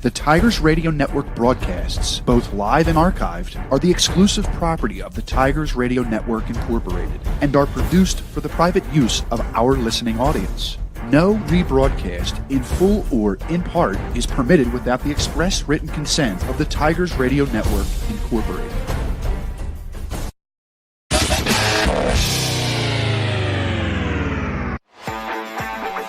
The Tigers Radio Network broadcasts, both live and archived, are the exclusive property of the Tigers Radio Network Incorporated and are produced for the private use of our listening audience. No rebroadcast, in full or in part, is permitted without the express written consent of the Tigers Radio Network Incorporated.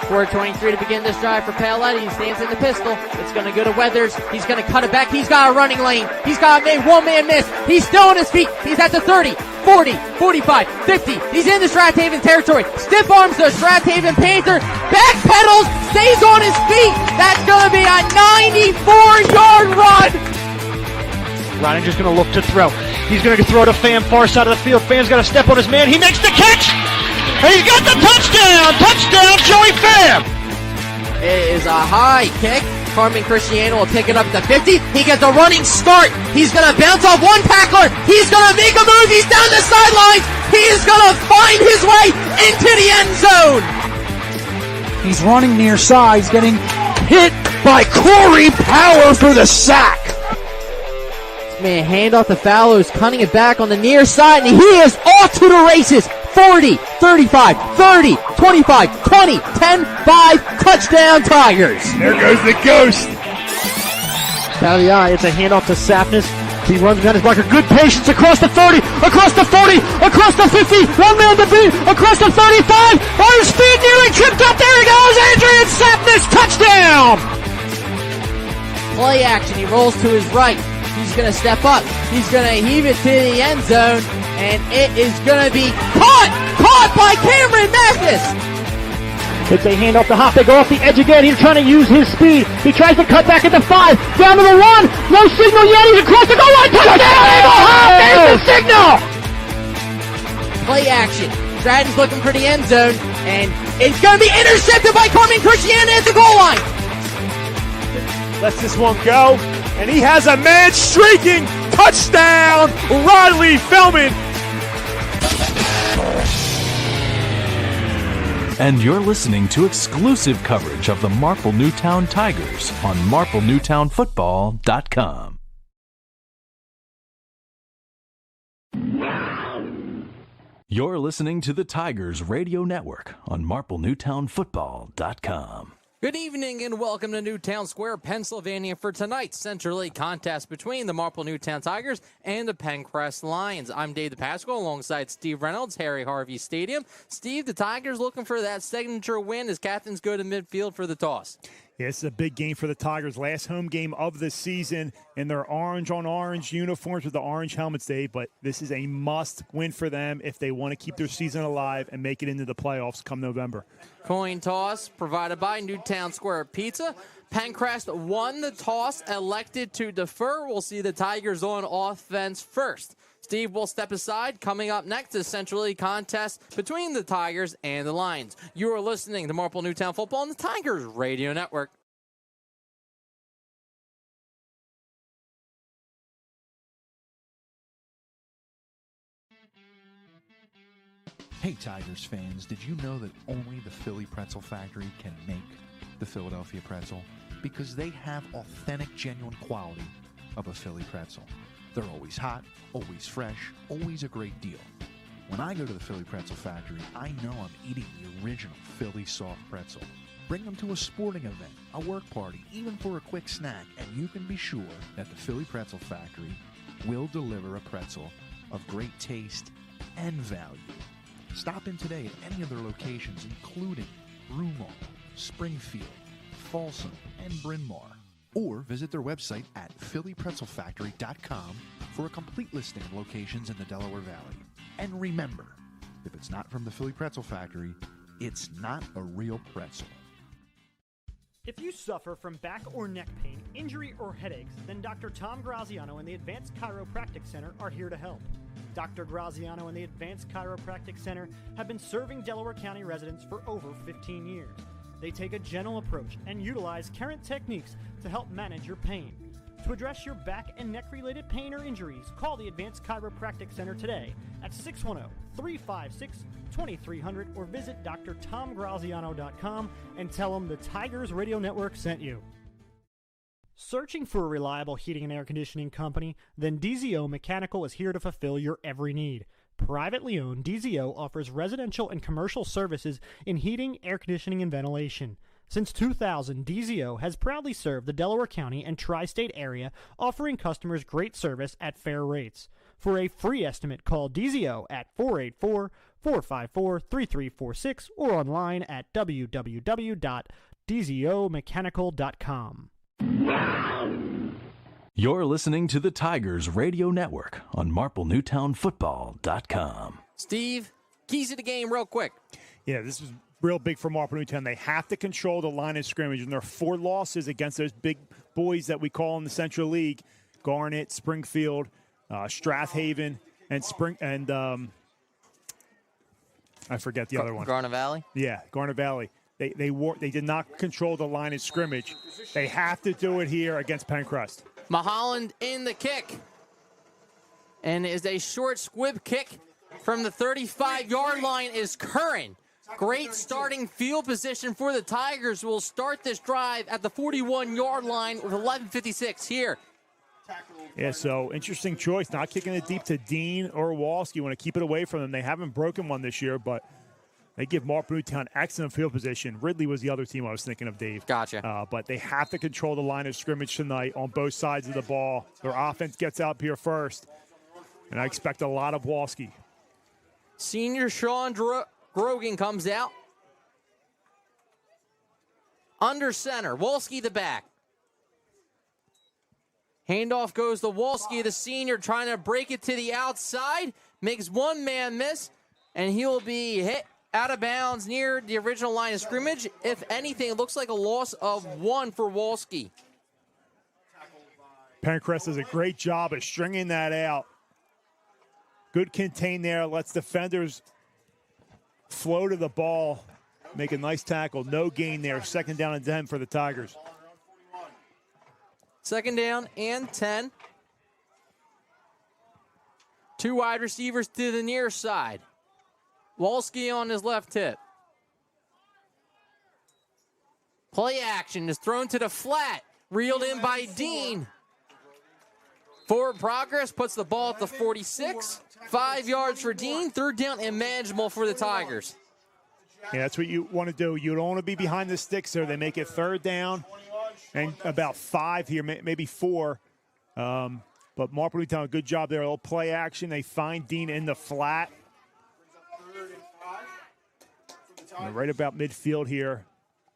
.423 to begin this drive for Paoletti. He stands in the pistol. It's going to go to Weathers. He's going to cut it back. He's got a running lane. He's got a one-man miss. He's still on his feet. He's at the 30, 40, 45, 50. He's in the Strathaven territory. Stiff arms the Strathaven Panther. Backpedals. Stays on his feet. That's going to be a 94-yard run. Reininger's going to look to throw. He's going to throw to Pham, far side of the field. Pham's got to step on his man. He makes the catch. And he's got the touchdown! Touchdown, Joey Pham! It is a high kick. Carmen Cristiano will pick it up at the 50. He gets a running start. He's going to bounce off one tackler. He's going to make a move. He's down the sidelines. He is going to find his way into the end zone. He's running near side. He's getting hit by Corey Power for the sack. Man, hand off to Fallows, cutting it back on the near side, and he is off to the races. 40, 35, 30, 25, 20, 10, 5, touchdown Tigers. There goes the ghost. Out of the eye, it's a handoff to Sapnis. He runs behind his blocker. Good patience across the 30, across the 40, across the 50. One man to beat, across the 35. On his feet, nearly tripped up. There he goes, Adrian Sapnis, touchdown. Play action, he rolls to his right. He's going to step up. He's going to heave it to the end zone. And it is going to be caught by Cameron Mathis. It's a handoff to Hop. They go off the edge again. He's trying to use his speed. He tries to cut back at the 5. Down to the 1. No signal yet. He's across the goal line. Touchdown, Eagle Hop. There's the signal. Play action. Stratton's looking for the end zone. And it's going to be intercepted by Carmen Cristiano at the goal line. Lets this one go. And he has a man streaking. Touchdown, Riley Feldman. And you're listening to exclusive coverage of the Marple Newtown Tigers on MarpleNewtownFootball.com. You're listening to the Tigers Radio Network on MarpleNewtownFootball.com. Good evening and welcome to Newtown Square, Pennsylvania for tonight's Central League contest between the Marple Newtown Tigers and the Penncrest Lions. I'm Dave DePasquale alongside Steve Reynolds, Harry Harvey Stadium. Steve, the Tigers looking for that signature win as captains go to midfield for the toss. Yeah, this is a big game for the Tigers. Last home game of the season in their orange-on-orange uniforms with the orange helmets, Dave. But this is a must-win for them if they want to keep their season alive and make it into the playoffs come November. Coin toss provided by Newtown Square Pizza. Penncrest won the toss, elected to defer. We'll see the Tigers on offense first. Steve will step aside. Coming up next is Central League contest between the Tigers and the Lions. You are listening to Marple Newtown Football on the Tigers Radio Network. Hey Tigers fans, did you know that only the Philly Pretzel Factory can make the Philadelphia pretzel? Because they have authentic, genuine quality of a Philly pretzel. They're always hot, always fresh, always a great deal. When I go to the Philly Pretzel Factory, I know I'm eating the original Philly soft pretzel. Bring them to a sporting event, a work party, even for a quick snack, and you can be sure that the Philly Pretzel Factory will deliver a pretzel of great taste and value. Stop in today at any of their locations, including Broomall, Springfield, Folsom, and Bryn Mawr. Or visit their website at phillypretzelfactory.com for a complete listing of locations in the Delaware Valley. And remember, if it's not from the Philly Pretzel Factory, it's not a real pretzel. If you suffer from back or neck pain, injury, or headaches, then Dr. Tom Graziano and the Advanced Chiropractic Center are here to help. Dr. Graziano and the Advanced Chiropractic Center have been serving Delaware County residents for over 15 years. They take a gentle approach and utilize current techniques to help manage your pain. To address your back and neck-related pain or injuries, call the Advanced Chiropractic Center today at 610-356-2300 or visit drtomgraziano.com and tell them the Tigers Radio Network sent you. Searching for a reliable heating and air conditioning company? Then DZO Mechanical is here to fulfill your every need. Privately owned, DZO offers residential and commercial services in heating, air conditioning, and ventilation. Since 2000, DZO has proudly served the Delaware County and tri-state area, offering customers great service at fair rates. For a free estimate, call DZO at 484-454-3346 or online at www.dzomechanical.com. You're listening to the Tigers Radio Network on MarpleNewtownFootball.com. Steve, keys of the game real quick. Yeah, this is real big for Marple Newtown. They have to control the line of scrimmage, and there are 4 losses against those big boys that we call in the Central League: Garnet, Springfield, Strathaven, and I forget the other one. Garnet Valley? Yeah, Garnet Valley. They did not control the line of scrimmage. They have to do it here against Penncrest. Mulholland in the kick. And is a short squib kick from the 35-yard line is Curran. Great starting field position for the Tigers. Will start this drive at the 41-yard line with 11:56 here. Yeah, so interesting choice. Not kicking it deep to Dean or Walski. You want to keep it away from them. They haven't broken one this year, but they give Marple Newtown excellent field position. Ridley was the other team I was thinking of, Dave. Gotcha. But they have to control the line of scrimmage tonight on both sides of the ball. Their offense gets out here first, and I expect a lot of Walski. Senior Sean Grogan comes out. Under center, Walski the back. Handoff goes to Walski, the senior, trying to break it to the outside. Makes one man miss, and he'll be hit out of bounds near the original line of scrimmage. If anything, it looks like a loss of 1 for Walski. Penncrest does a great job of stringing that out. Good contain there, lets defenders flow to the ball, make a nice tackle. No gain there. 2nd down and 10 for the Tigers. 2nd down and 10. 2 wide receivers to the near side. Walski on his left hip. Play action is thrown to the flat. Reeled in by Dean. Forward progress puts the ball at the 46. 5 yards for Dean. 3rd down and manageable for the Tigers. Yeah, that's what you want to do. You don't want to be behind the sticks there. They make it 3rd down and about 5 here, maybe 4. But Marple Newtown, a good job there. A little play action. They find Dean in the flat. And right about midfield here,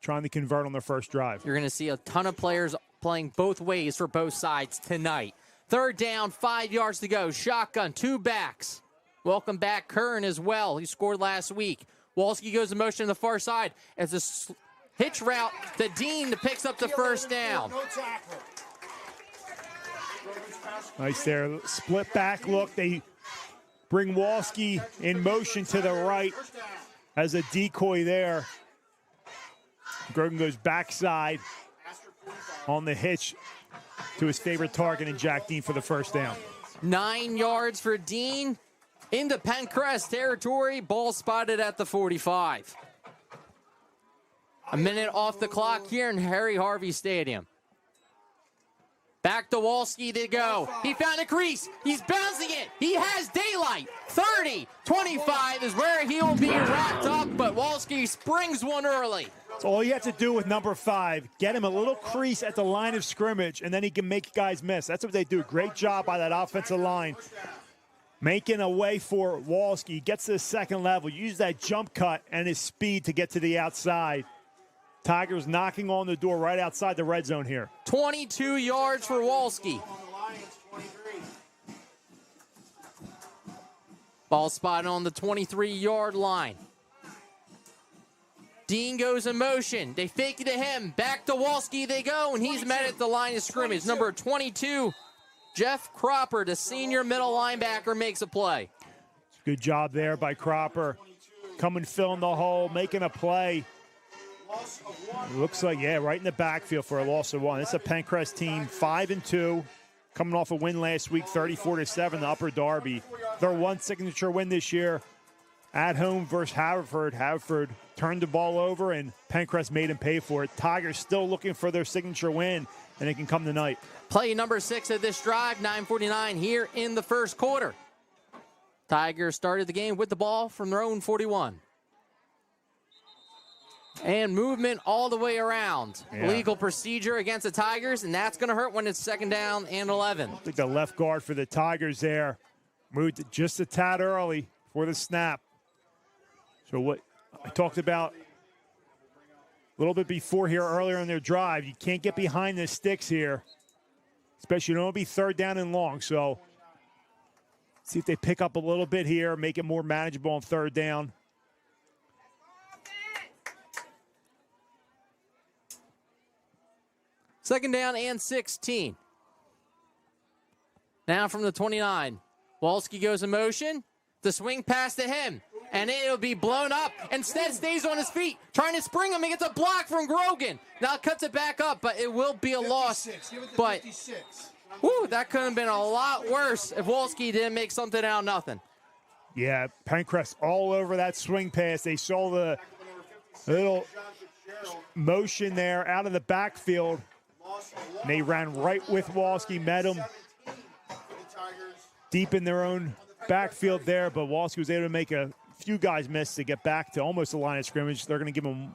trying to convert on their first drive. You're going to see a ton of players playing both ways for both sides tonight. 3rd down, 5 yards to go. Shotgun, 2 backs. Welcome back Curran as well. He scored last week. Walski goes in motion to the far side as a hitch route to Dean that picks up the 1st down. Nice there. Split back look. They bring Walski in motion to the right as a decoy there. Grogan goes backside on the hitch to his favorite target in Jack Dean for the 1st down. 9 yards for Dean into Penncrest territory. Ball spotted at the 45. A minute off the clock here in Harry Harvey Stadium. Back to Walski they go. He found a crease. He's bouncing it. He has daylight. 30, 25 is where he'll be wrapped up, but Walski springs one early. So all you have to do with number 5, get him a little crease at the line of scrimmage, and then he can make guys miss. That's what they do. Great job by that offensive line. Making a way for Walski. Gets to the 2nd level. Use that jump cut and his speed to get to the outside. Tigers knocking on the door right outside the red zone here. 22 yards for Walski. Ball spotted on the 23-yard line. Dean goes in motion. They fake it to him. Back to Walski they go, and he's met at the line of scrimmage. Number 22, Jeff Cropper, the senior middle linebacker, makes a play. Good job there by Cropper. Coming, filling the hole, making a play. Looks like, yeah, right in the backfield for a loss of 1. It's a Penncrest team, 5-2, coming off a win last week, 34-7, the Upper Darby. Their one signature win this year. at home versus Haverford. Haverford turned the ball over, and Penncrest made him pay for it. Tigers still looking for their signature win, and it can come tonight. Play number 6 of this drive, 9:49 here in the first quarter. Tigers started the game with the ball from their own 41. And movement all the way around. Yeah. Legal procedure against the Tigers, and that's going to hurt when it's 2nd down and 11. I think the left guard for the Tigers there moved it just a tad early for the snap. So what I talked about a little bit before here earlier in their drive, you can't get behind the sticks here, especially don't be 3rd down and long. So see if they pick up a little bit here, make it more manageable on 3rd down. Second down and 16. Now from the 29. Walski goes in motion. The swing pass to him. And it'll be blown up. Instead stays on his feet. Trying to spring him. He gets a block from Grogan. Now cuts it back up, but it will be a loss. But whew, that could have been a lot worse if Walski didn't make something out of nothing. Yeah, Penncrest all over that swing pass. They saw the little motion there out of the backfield. And they ran right with Walski, met him deep in their own backfield there, but Walski was able to make a few guys miss to get back to almost the line of scrimmage. They're going to give him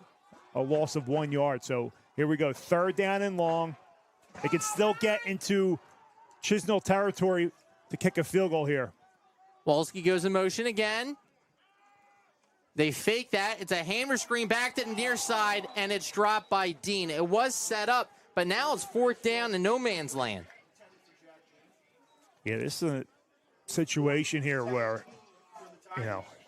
a loss of 1 yard. So here we go, 3rd down and long. They can still get into Chisnell territory to kick a field goal here. Walski goes in motion again. They fake that. It's a hammer screen back to the near side, and it's dropped by Dean. It was set up, but now it's 4th down in no man's land. Yeah, this is a situation here where,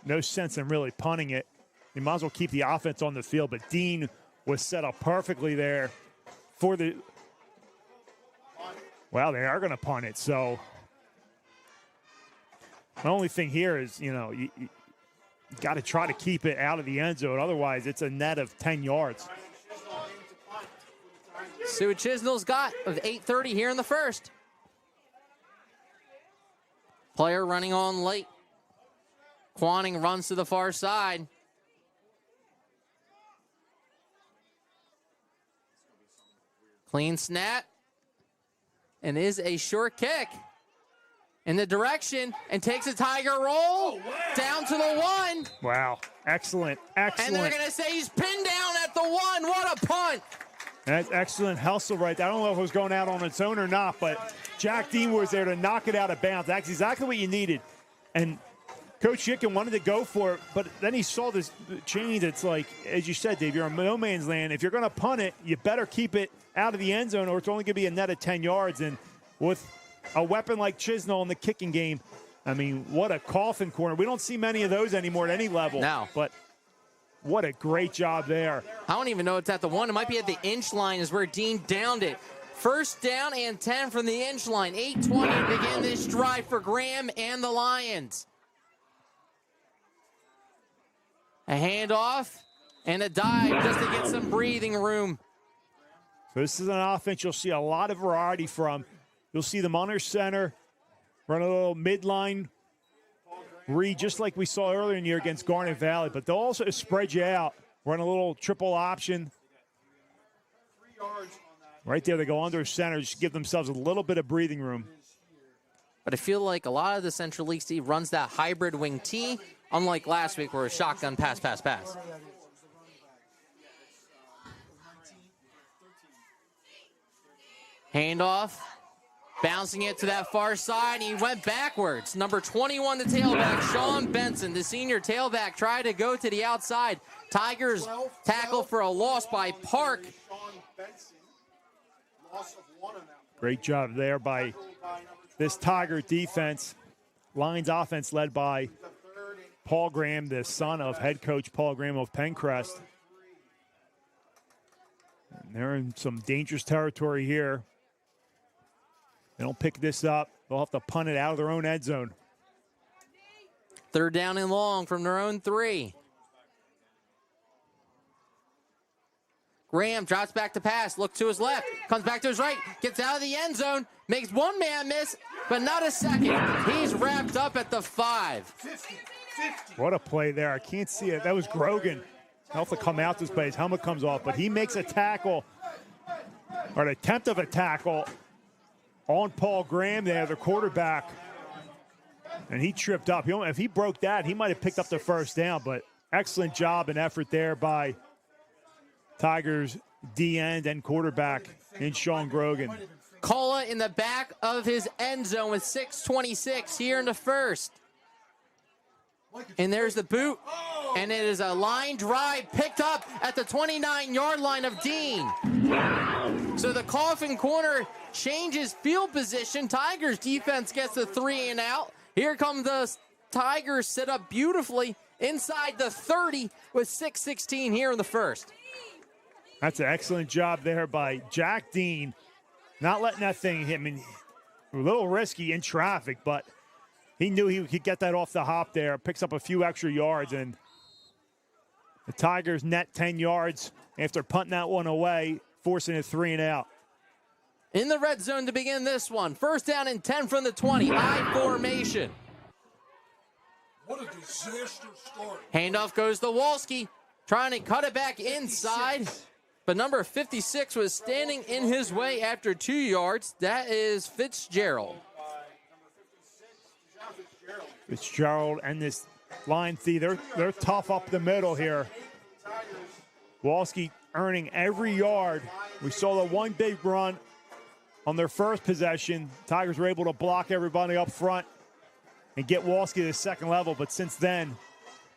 no sense in really punting it. You might as well keep the offense on the field, but Dean was set up perfectly there for the, well, they are going to punt it. So the only thing here is, you got to try to keep it out of the end zone. Otherwise, it's a net of 10 yards. See what Chisnell's got with 8:30 here in the first. Player running on late. Quanning runs to the far side. Clean snap. And is a short kick in the direction and takes a Tiger roll down to the 1. Wow. Excellent. And they're going to say he's pinned down at the 1. What a punt. That's excellent hustle right there. I don't know if it was going out on its own or not, but Jack Dean was there to knock it out of bounds. That's exactly what you needed. And Coach Chicken wanted to go for it, but then he saw this change. It's like, as you said, Dave, you're in no man's land. If you're going to punt it, you better keep it out of the end zone or it's only going to be a net of 10 yards. And with a weapon like Chisnell in the kicking game, I mean, what a coffin corner. We don't see many of those anymore at any level. No. But what a great job there. I don't even know it's at the 1. It might be at the inch line is where Dean downed it. 1st down and 10 from the inch line. 8:20 to begin this drive for Graham and the Lions. A handoff and a dive just to get some breathing room. So this is an offense you'll see a lot of variety from. You'll see them under center, run a little midline read, just like we saw earlier in the year against Garnet Valley, but they'll also spread you out, run a little triple option. Right there, they go under center, just give themselves a little bit of breathing room. But I feel like a lot of the Central League, Steve, runs that hybrid wing T, unlike last week where it was shotgun pass. Handoff. Bouncing it to that far side, he went backwards. Number 21, the tailback, Sean Benson, the senior tailback, tried to go to the outside. Tigers tackle for a loss by Park. Great job there by this Tiger defense. Lions offense led by Paul Graham, the son of head coach Paul Graham of Penncrest. And they're in some dangerous territory here. They don't pick this up, they'll have to punt it out of their own end zone. 3rd down and long from their own 3. Graham drops back to pass, look to his left, comes back to his right, gets out of the end zone, makes one man miss, but not a second. He's wrapped up at the 5. What a play there. I can't see it. That was Grogan. He'll have to come out this play. His helmet comes off, but he makes a tackle, or an attempt of a tackle on Paul Graham there, the quarterback. And he tripped up. If he broke that, he might have picked up the first down, but excellent job and effort there by Tigers D-end and quarterback in Sean Grogan. Cola in the back of his end zone with 6:26 here in the first. And there's the boot, and it is a line drive picked up at the 29-yard line of Dean. So the coffin corner changes field position. Tigers defense gets the 3 and out. Here come the Tigers, set up beautifully inside the 30 with 6:16 here in the first. That's an excellent job there by Jack Dean. Not letting that thing hit. I mean, a little risky in traffic, but he knew he could get that off the hop there. Picks up a few extra yards, and the Tigers net 10 yards after punting that one away, forcing a 3 and out. In the red zone to begin this one. First down and 10 from the 20. I formation. What a disaster start. Handoff goes to Walski, trying to cut it back inside. But number 56 was standing in his way after 2 yards. That is Fitzgerald. Fitzgerald and this line they're tough up the middle here. Walski earning every yard. We saw the one big run on their first possession. Tigers were able to block everybody up front and get Walski to the second level. But since then,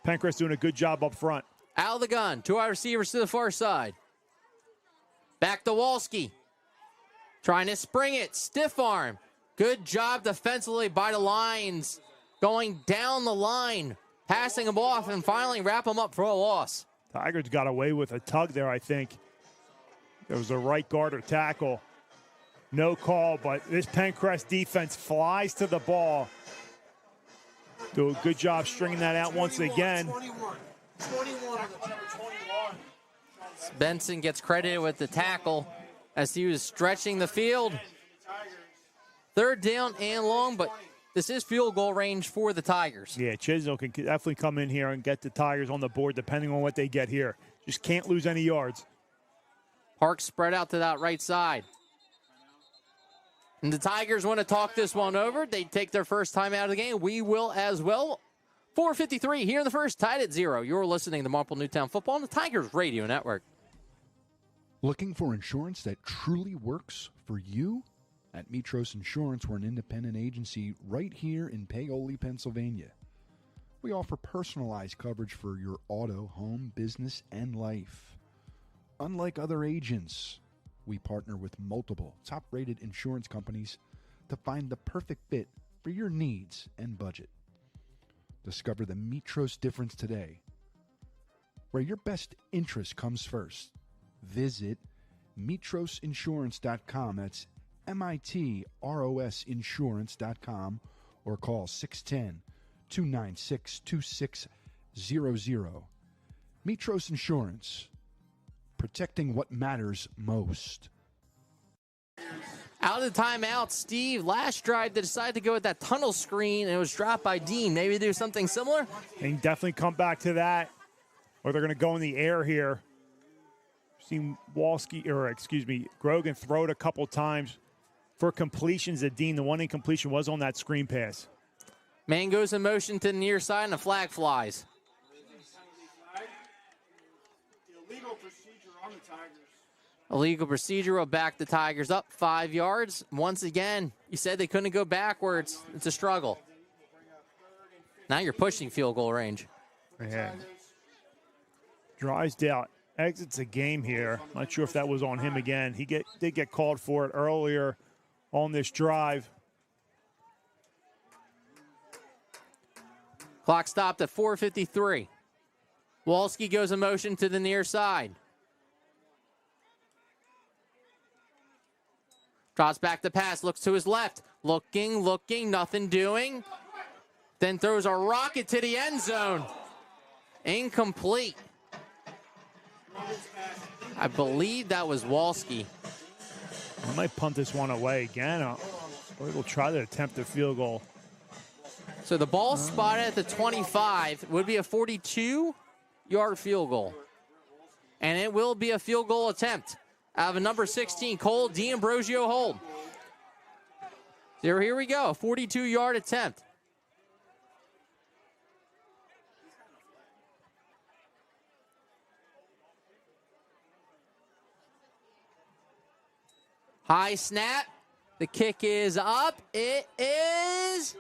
Penncrest doing a good job up front. Out of the gun. 2 wide receivers to the far side. Back to Walski. Trying to spring it. Stiff arm. Good job defensively by the Lions. Going down the line. Passing them off and finally wrap them up for a loss. Tigers got away with a tug there, I think. There was a right guard or tackle. No call, but this Penncrest defense flies to the ball. Do a good job stringing that out once again. 21 on the number 21. Benson gets credited with the tackle as he was stretching the field. Third down and long, but this is field goal range for the Tigers. Yeah, Chisholm can definitely come in here and get the Tigers on the board depending on what they get here. Just can't lose any yards. Parks spread out to that right side. And the Tigers want to talk this one over. They take their first time out of the game. We will as well. 4:53 here in the first, tied at 0. You're listening to Marple Newtown Football on the Tigers Radio Network. Looking for insurance that truly works for you? At Mitros Insurance, we're an independent agency right here in Paoli, Pennsylvania. We offer personalized coverage for your auto, home, business, and life. Unlike other agents, we partner with multiple top-rated insurance companies to find the perfect fit for your needs and budget. Discover the Mitros difference today, where your best interest comes first. Visit mitrosinsurance.com. That's MITROS insurance.com, or call 610-296-2600. Mitros Insurance, protecting what matters most. Out of the timeout, Steve, last drive, they decided to go with that tunnel screen, and it was dropped by Dean. Maybe do something similar? They can definitely come back to that, or they're going to go in the air here. Seen Grogan throw it a couple times for completions at Dean. The one incompletion was on that screen pass. Man goes in motion to the near side, and a flag flies. Illegal procedure on the Tigers. Illegal procedure will back the Tigers up 5 yards. Once again, you said they couldn't go backwards. It's a struggle. Now you're pushing field goal range. Yeah. Drysdale exits a game here. Not sure if that was on him again. He did get called for it earlier on this drive. Clock stopped at 4:53. Walski goes in motion to the near side. Drops back the pass, looks to his left. Looking, nothing doing. Then throws a rocket to the end zone. Incomplete. I believe that was Walski. I might punt this one away again. Or we'll try to attempt a field goal. So the ball spotted at the 25 would be a 42-yard field goal. And it will be a field goal attempt out of a number 16, Cole D'Ambrosio hold. So here we go, 42-yard attempt. High snap. The kick is up. It is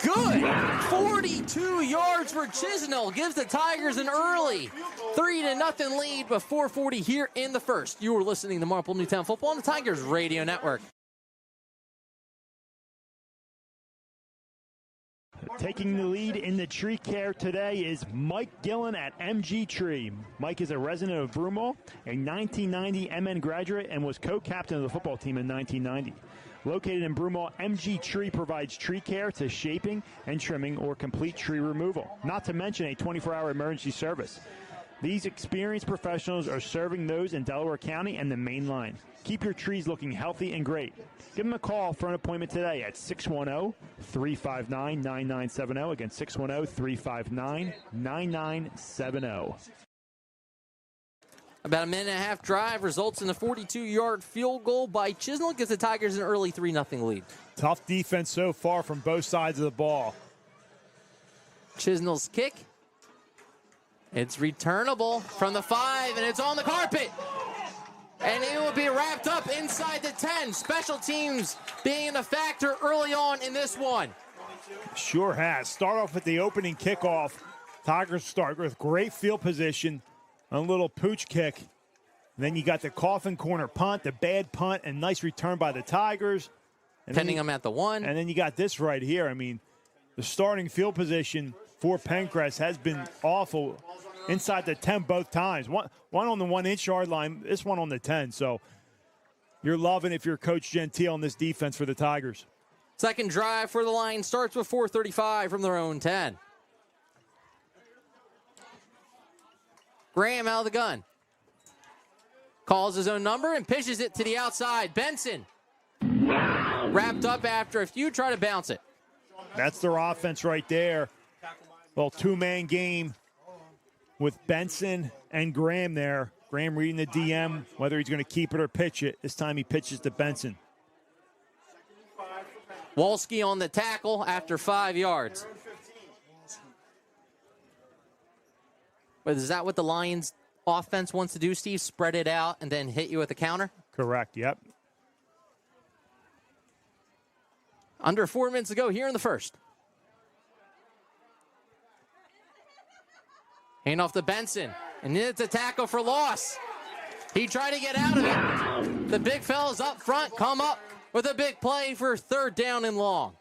good. 42 yards for Chisnell. Gives the Tigers an early 3-0 lead, but 4:40 here in the first. You are listening to Marple Newtown Football on the Tigers Radio Network. Taking the lead in the tree care today is Mike Gillen at MG Tree. Mike is a resident of Broomall, a 1990 MN graduate, and was co-captain of the football team in 1990. Located in Broomall, MG Tree provides tree care to shaping and trimming or complete tree removal, not to mention a 24-hour emergency service. These experienced professionals are serving those in Delaware County and the main line. Keep your trees looking healthy and great. Give them a call for an appointment today at 610-359-9970. Again, 610-359-9970. About a minute and a half drive results in a 42-yard field goal by Chisnell. Gives the Tigers an early 3-0 lead. Tough defense so far from both sides of the ball. Chisnell's kick. It's returnable from the 5, and it's on the carpet. And it will be wrapped up inside the 10. Special teams being a factor early on in this one. Sure has. Start off with the opening kickoff. Tigers start with great field position, a little pooch kick. And then you got the coffin corner punt, the bad punt, and nice return by the Tigers. Pinning them at the 1. And then you got this right here. I mean, the starting field position for Penncrest has been awful. Inside the 10 both times. One on the 1-inch yard line, this one on the 10. So you're loving if you're Coach Gentile on this defense for the Tigers. Second drive for the Lions starts with 4:35 from their own 10. Graham out of the gun. Calls his own number and pitches it to the outside. Benson wrapped up after a few, try to bounce it. That's their offense right there. Well, two-man game with Benson and Graham there. Graham reading the DM, whether he's going to keep it or pitch it. This time he pitches to Benson. Wolski on the tackle after 5 yards. But is that what the Lions offense wants to do, Steve? Spread it out and then hit you with a counter? Correct, yep. Under 4 minutes to go here in the first. Hand off to Benson, and it's a tackle for loss. He tried to get out of it. The big fellas up front come up with a big play for 3rd down and long.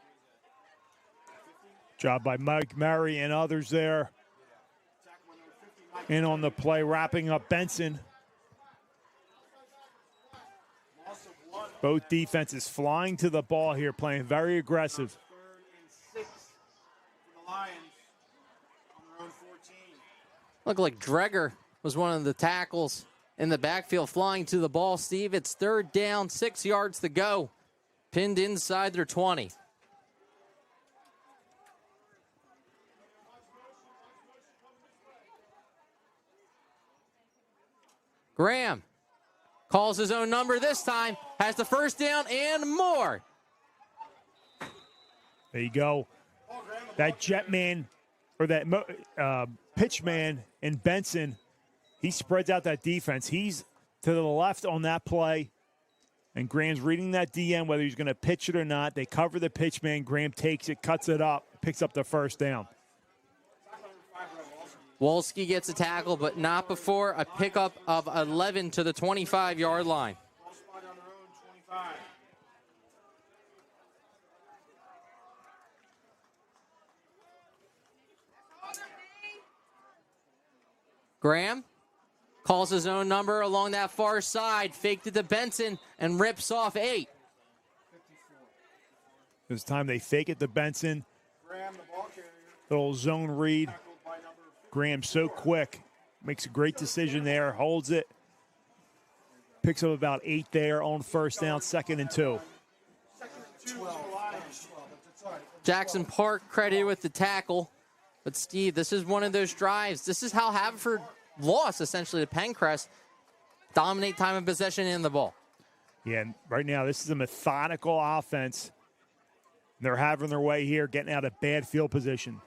Job by Mike Murray and others there. In on the play, wrapping up Benson. Both defenses flying to the ball here, playing very aggressive. Looked like Dreger was one of the tackles in the backfield flying to the ball, Steve. It's 3rd down, 6 yards to go. Pinned inside their 20. Graham calls his own number this time, has the first down and more. There you go. That jet man, or that pitch man in Benson, he spreads out that defense. He's to the left on that play, and Graham's reading that DM, whether he's going to pitch it or not. They cover the pitch man. Graham takes it, cuts it up, picks up the first down. Wolski gets a tackle, but not before a pickup of 11 to the 25-yard line. Graham calls his own number along that far side, faked it to Benson, and rips off 8. This time they fake it to Benson. Little zone read. Graham so quick. Makes a great decision there. Holds it. Picks up about 8 there on first down, 2nd and 2. Jackson Park credited with the tackle. But, Steve, this is one of those drives. This is how Haverford lost, essentially, to Penncrest. Dominate time of possession in the ball. Yeah, and right now this is a methodical offense. They're having their way here, getting out of bad field position.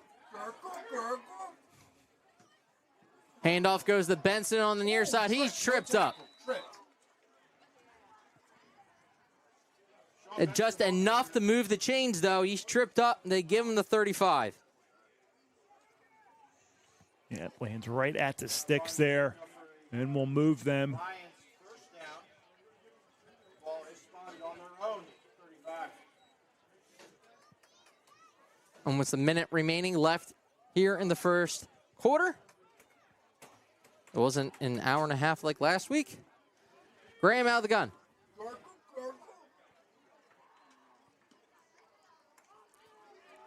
Handoff goes to Benson on the near side. He's tripped up. Just enough to move the chains, though. He's tripped up, and they give him the 35. Yeah, lands right at the sticks there, and then we'll move them. And with a minute remaining left here in the first quarter. It wasn't an hour and a half like last week. Graham out of the gun.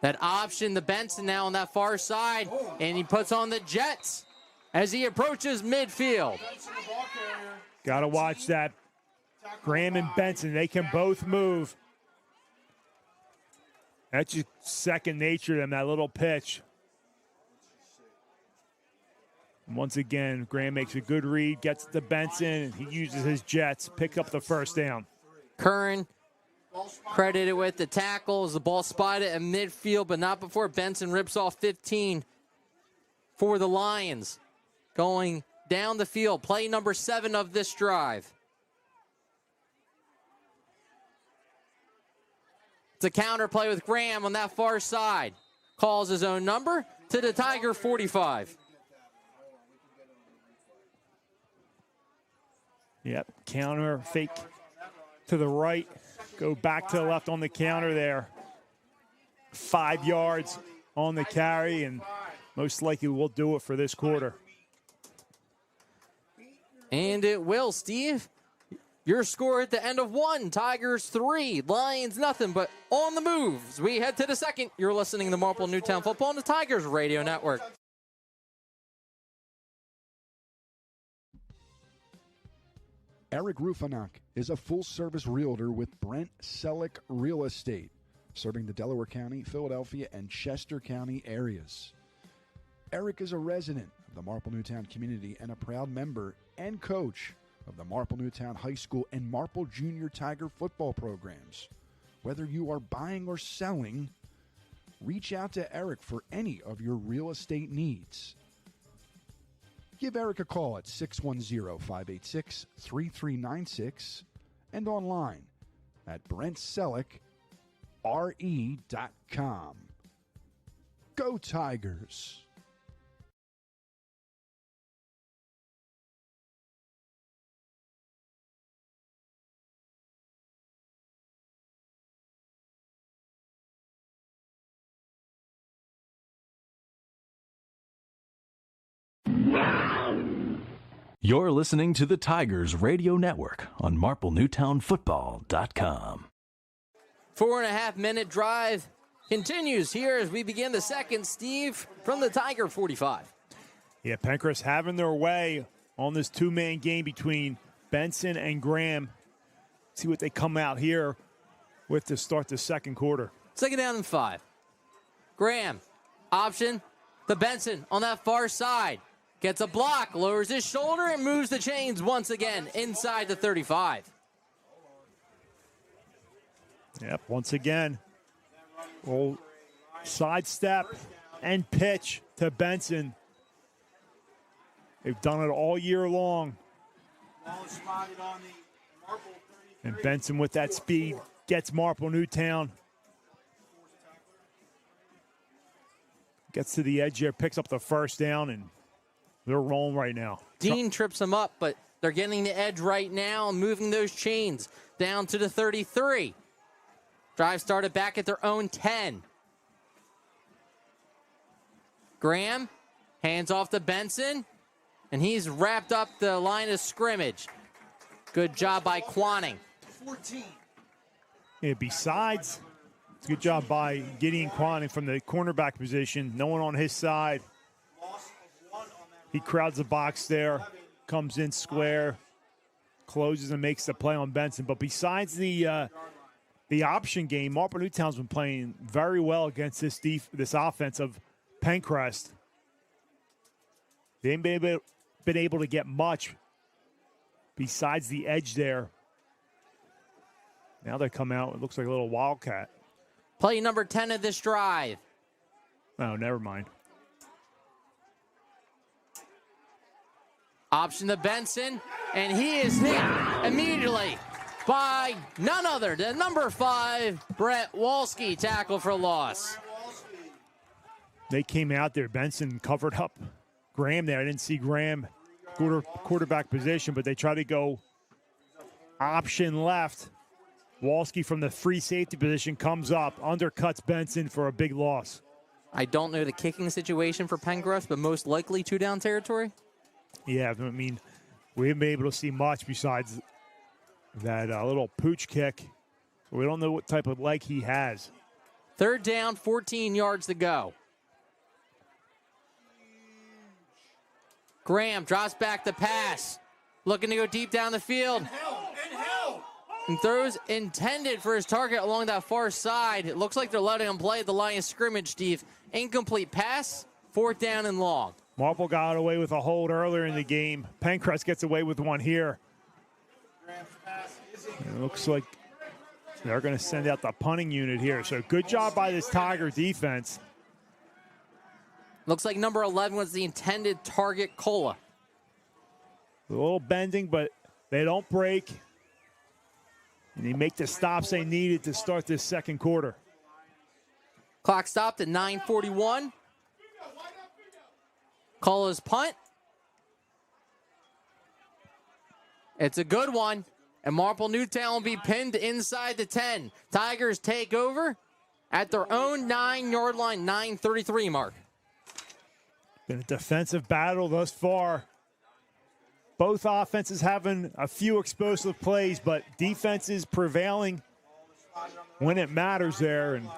That option, the Benson now on that far side, and he puts on the Jets as he approaches midfield. Got to watch that. Graham and Benson, they can both move. That's just second nature to them, that little pitch. And once again, Graham makes a good read, gets to Benson, and he uses his Jets, picks up the first down. Curran credited with the tackle as the ball spotted at midfield, but not before Benson rips off 15 for the Lions. Going down the field, play number 7 of this drive. It's a counter play with Graham on that far side. Calls his own number to the Tiger 45. Yep, counter, fake to the right. Go back to the left on the counter there. 5 yards on the carry, and most likely we'll do it for this quarter. And it will, Steve. Your score at the end of 1, Tigers 3, Lions nothing, but on the move. As we head to the second, you're listening to Marple Newtown Football on the Tigers Radio Network. Eric Rufanak is a full-service realtor with Brent Selleck Real Estate, serving the Delaware County, Philadelphia, and Chester County areas. Eric is a resident of the Marple Newtown community and a proud member and coach of the Marple Newtown High School and Marple Junior Tiger football programs. Whether you are buying or selling, reach out to Eric for any of your real estate needs. Give Eric a call at 610-586-3396 and online at BrentSelleckRE.com. Go Tigers! You're listening to the Tigers Radio Network on MarpleNewtownFootball.com. 4.5-minute drive continues here as we begin the second. Steve, from the Tiger 45. Yeah, Penncrest having their way on this two-man game between Benson and Graham. See what they come out here with to start the second quarter. Second down and 5. Graham, option to Benson on that far side. Gets a block, lowers his shoulder, and moves the chains once again inside the 35. Yep, once again, we'll sidestep and pitch to Benson. They've done it all year long. And Benson with that speed gets Marple Newtown. Gets to the edge here, picks up the first down, and they're rolling right now. Dean trips him up, but they're getting the edge right now and moving those chains down to the 33. Drive started back at their own 10. Graham hands off to Benson, and he's wrapped up the line of scrimmage. Good job by Quanning. 14. Yeah, besides, it's a good job by Gideon Quanning from the cornerback position. No one on his side. He crowds the box there, comes in square, closes and makes the play on Benson. But besides the the option game, Marple Newtown's been playing very well against this offense of Penncrest. They ain't been able to get much besides the edge there. Now they come out, it looks like a little wildcat. Play number 10 of this drive. Oh, never mind. Option to Benson, and he is hit immediately by none other than number 5, Brett Walski, tackle for loss. They came out there. Benson covered up Graham there. I didn't see Graham quarterback position, but they tried to go option left. Walski from the free safety position comes up, undercuts Benson for a big loss. I don't know the kicking situation for Penncrest, but most likely 2-down territory. Yeah, I mean, we haven't been able to see much besides that little pooch kick. We don't know what type of leg he has. 3rd down, 14 yards to go. Graham drops back the pass, looking to go deep down the field. And throws intended for his target along that far side. It looks like they're letting him play at the line of scrimmage, Steve. Incomplete pass, 4th down and long. Marple got away with a hold earlier in the game. Penncrest gets away with one here. It looks like they're going to send out the punting unit here. So good job by this Tiger defense. Looks like number 11 was the intended target, Cola. A little bending, but they don't break. And they make the stops they needed to start this second quarter. Clock stopped at 9:41. Cola's punt. It's a good one. And Marple Newtown will be pinned inside the 10. Tigers take over at their own 9-yard line, 9:33 mark. Been a defensive battle thus far. Both offenses having a few explosive plays, but defenses prevailing when it matters there. And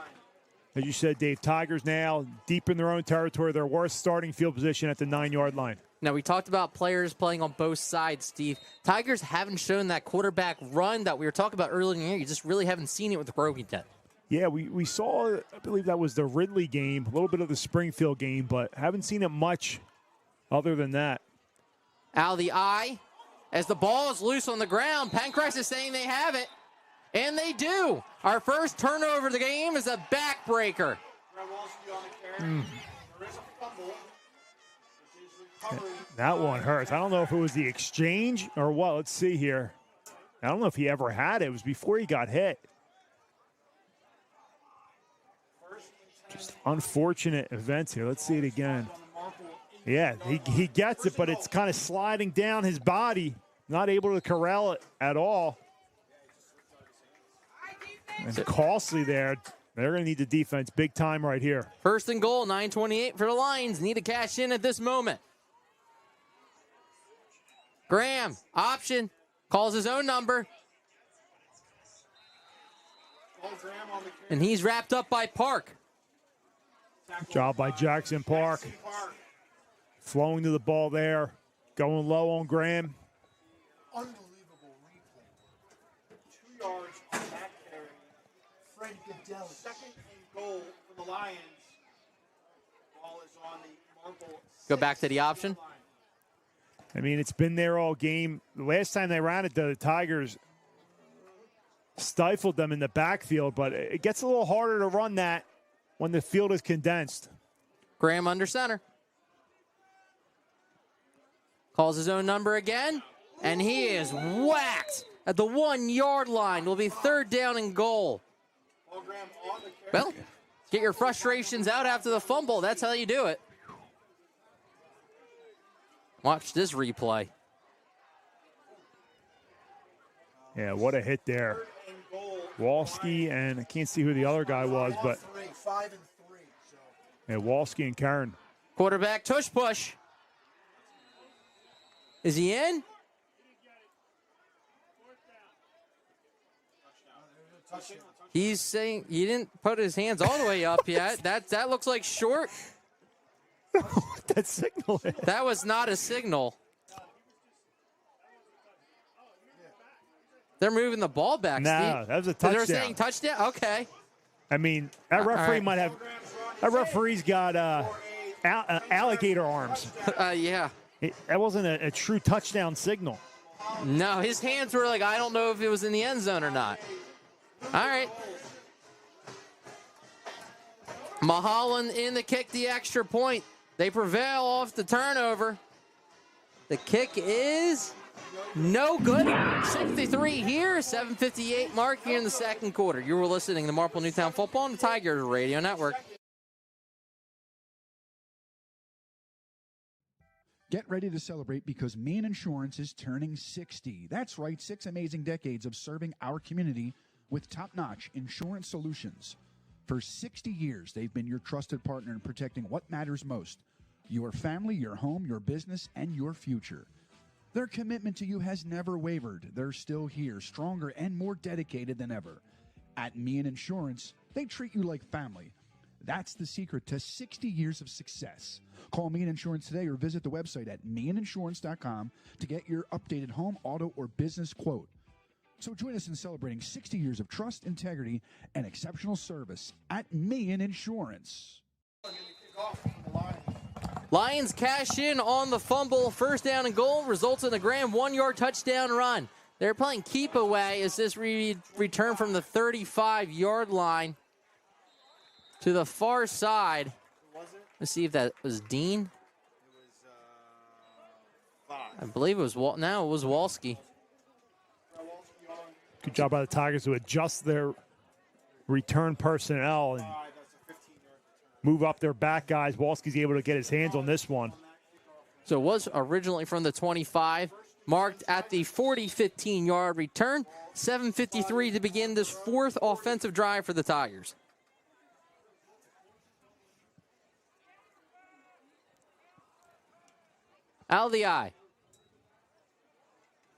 as you said, Dave, Tigers now deep in their own territory, their worst starting field position at the 9-yard line. Now, we talked about players playing on both sides, Steve. Tigers haven't shown that quarterback run that we were talking about earlier in the year. You just really haven't seen it with Brogan yet. Yeah, we saw, I believe that was the Ridley game, a little bit of the Springfield game, but haven't seen it much other than that. Out of the eye, as the ball is loose on the ground, Penncrest is saying they have it, and they do. Our first turnover of the game is a backbreaker. That one hurts. I don't know if it was the exchange or what. Let's see here. I don't know if he ever had it. It was before he got hit. Just unfortunate events here. Let's see it again. Yeah, he gets it, but it's kind of sliding down his body. Not able to corral it at all. And costly there. They're going to need the defense big time right here. First and goal, 9:28 for the Lions. Need to cash in at this moment. Graham, option, calls his own number. And he's wrapped up by Park. Job by Jackson Park. Flowing to the ball there. Going low on Graham. Unbelievable replay. 2 yards on that carry. Fred Goodell. 2nd and goal for the Lions. Ball is on the Marple. Go back to the option. I mean, it's been there all game. The last time they ran it, the Tigers stifled them in the backfield, but it gets a little harder to run that when the field is condensed. Graham under center. Calls his own number again, and he is whacked at the 1-yard line. Will be 3rd down and goal. Well, get your frustrations out after the fumble. That's how you do it. Watch this replay. Yeah, what a hit there. Walski, and I can't see who the other guy was, but 5 and 3. yeah, Walski and Karen. Quarterback tush push. Is he in? He's saying he didn't put his hands all the way up yet. That looks like short. That signal. That was not a signal. They're moving the ball back, No, Steve. that was a They're touchdown. saying touchdown? Okay. I mean, that referee might have. That referee's got alligator arms. Yeah. That wasn't a true touchdown signal. No, his hands were like, I don't know if it was in the end zone or not. All right. Mulholland in the kick, the extra point. They prevail off the turnover. The kick is no good. 63 here, 7:58 mark here in the second quarter. You were listening to Marple Newtown Football on the Tigers Radio Network. Get ready to celebrate because Main Insurance is turning 60. That's right, 6 amazing decades of serving our community with top-notch insurance solutions. For 60 years, they've been your trusted partner in protecting what matters most: your family, your home, your business, and your future. Their commitment to you has never wavered. They're still here, stronger and more dedicated than ever. At Meehan Insurance, they treat you like family. That's the secret to 60 years of success. Call Meehan Insurance today or visit the website at meehaninsurance.com to get your updated home, auto, or business quote. So join us in celebrating 60 years of trust, integrity, and exceptional service at Meehan Insurance. Lions cash in on the fumble. First down and goal results in a grand 1-yard touchdown run. They're playing keep away as this return from the 35-yard line to the far side. Let's see if that was Dean. I believe it was no, it was Walski. Good job by the Tigers to adjust their return personnel and move up their back guys. Walski's able to get his hands on this one. So it was originally from the 25, marked at the 15-yard return. 7:53 to begin this fourth offensive drive for the Tigers. Out of the eye.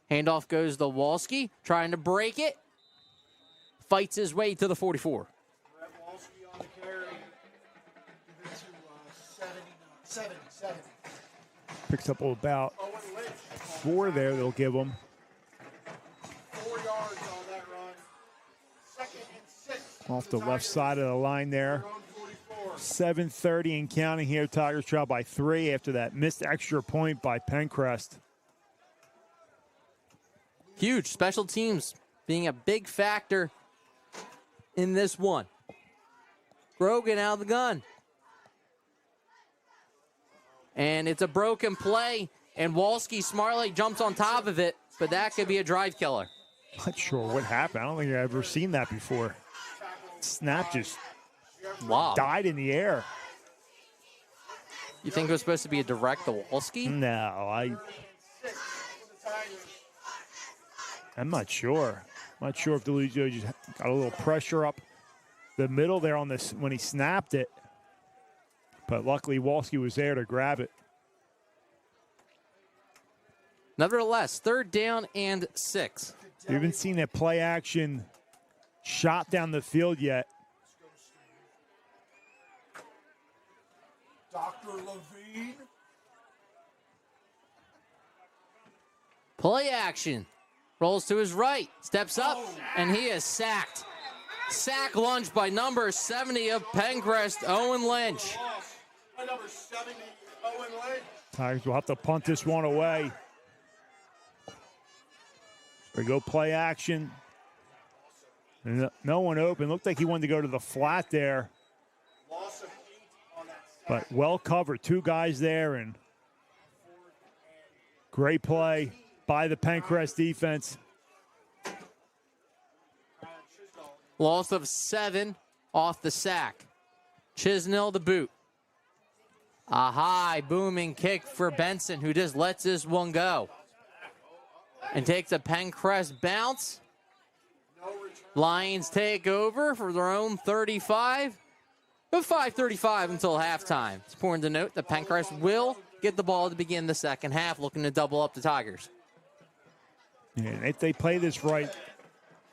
Handoff goes to Walski, trying to break it. Fights his way to the 44. Walski on the carry. Give it to 70. Picks up about 4 there. They'll give him. 4 yards on that run. 2nd and 6. Off the left side of the line there. 7:30 and counting here. Tigers trail by 3 after that missed extra point by Penncrest. Huge special teams being a big factor in this one. Grogan out of the gun. And it's a broken play, and Walski smartly jumps on top of it, but that could be a drive killer. Not sure what happened. I don't think I've ever seen that before. Snap just died in the air. You think it was supposed to be a direct to Walski? No, I'm not sure. I'm not sure if DeLugio just got a little pressure up the middle there on this when he snapped it. But luckily, Walski was there to grab it. Nevertheless, 3rd down and 6. We haven't seen a play action shot down the field yet. Dr. Levine. Play action. Rolls to his right. Steps up, and he is sacked. Sack lunge by number 70 of Penncrest, Owen Lynch. By number 70, Owen Lynch. Tigers will have to punt this one away. There we go, play action. And no one open. Looked like he wanted to go to the flat there. Loss of 8 on that sack. But well covered. 2 guys there, and great play by the Penncrest defense. Loss of 7 off the sack. Chisnell the boot. A high booming kick for Benson, who just lets this one go. And takes a Penncrest bounce. Lions take over for their own 35. But 5:35 until halftime. It's important to note that Penncrest will get the ball to begin the second half, looking to double up the Tigers. Yeah, and if they play this right,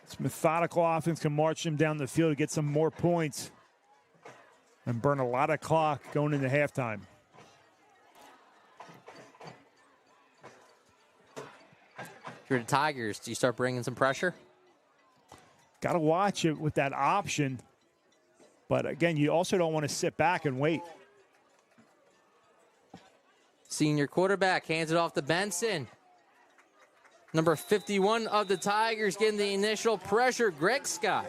this methodical offense can march them down the field to get some more points and burn a lot of clock going into halftime. you're the Tigers, do you start bringing some pressure? Got to watch it with that option. But again, you also don't want to sit back and wait. Senior quarterback hands it off to Benson. Number 51 of the Tigers getting the initial pressure, Greg Scott.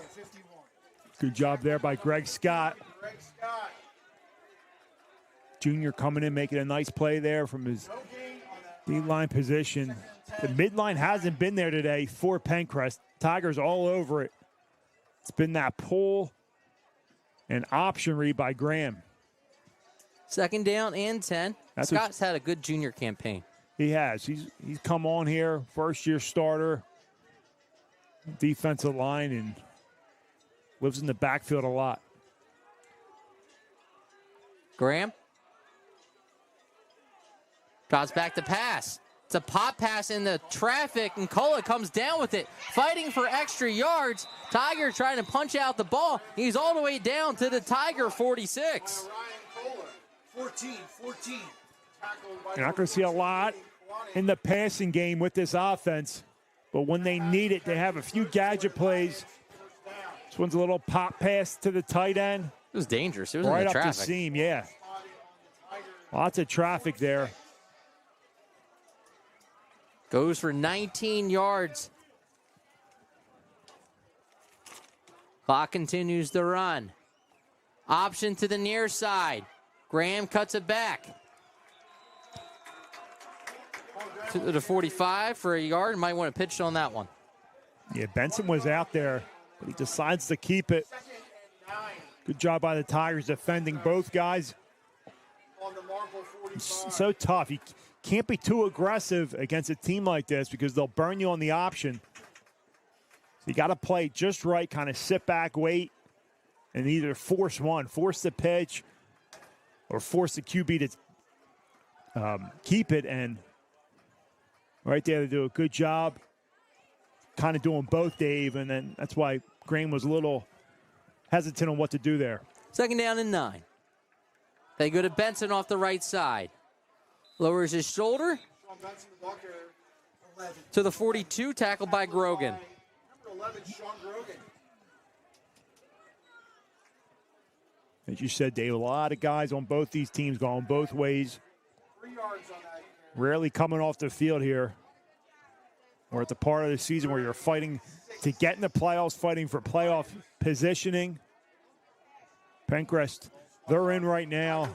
Good job there by Greg Scott. Junior coming in, making a nice play there from his D-line position. The midline hasn't been there today for Penncrest. Tigers all over it. It's been that pull and option read by Graham. 2nd down and 10. Scott's had a good junior campaign. He has. He's come on here, first-year starter, defensive line, and lives in the backfield a lot. Graham drops back to pass. It's a pop pass in the traffic, and Kola comes down with it, fighting for extra yards. Tiger trying to punch out the ball. He's all the way down to the Tiger 46. 14. You're not going to see a lot in the passing game with this offense, but when they need it, they have a few gadget plays. This one's a little pop pass to the tight end. It was dangerous. It was right in the up traffic. the seam, yeah. Lots of traffic there. Goes for 19 yards. Clock continues to run. Option to the near side. Graham cuts it back. To the 45 for a yard. Might want to pitch on that one. Yeah, Benson was out there, but he decides to keep it. Good job by the Tigers defending both guys. It's so tough. You can't be too aggressive against a team like this because they'll burn you on the option. So you got to play just right, kind of sit back, wait, and either force the pitch, or force the QB to keep it. And right there, they do a good job kind of doing both, Dave, and then that's why Graham was a little hesitant on what to do there. 2nd down and 9. They go to Benson off the right side. Lowers his shoulder to the 42, tackled by Grogan. As you said, Dave, a lot of guys on both these teams going both ways. Rarely coming off the field here. We're at the part of the season where you're fighting to get in the playoffs, fighting for playoff positioning. Penncrest, they're in right now.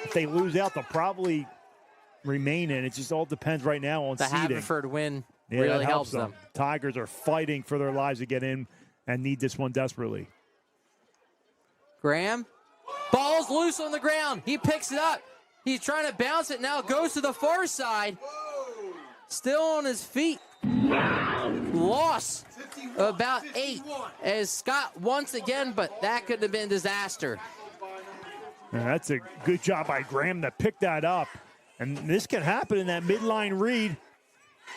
If they lose out, they'll probably remain in. It just all depends right now on the seeding. Haverford win Yeah, really that helps them. Tigers are fighting for their lives to get in and need this one desperately. Graham, ball's loose on the ground. He picks it up. He's trying to bounce it now. Goes to the far side. Still on his feet. Loss of about 8 as Scott once again, but that could have been disaster. And that's a good job by Graham to pick that up. And this can happen in that midline read,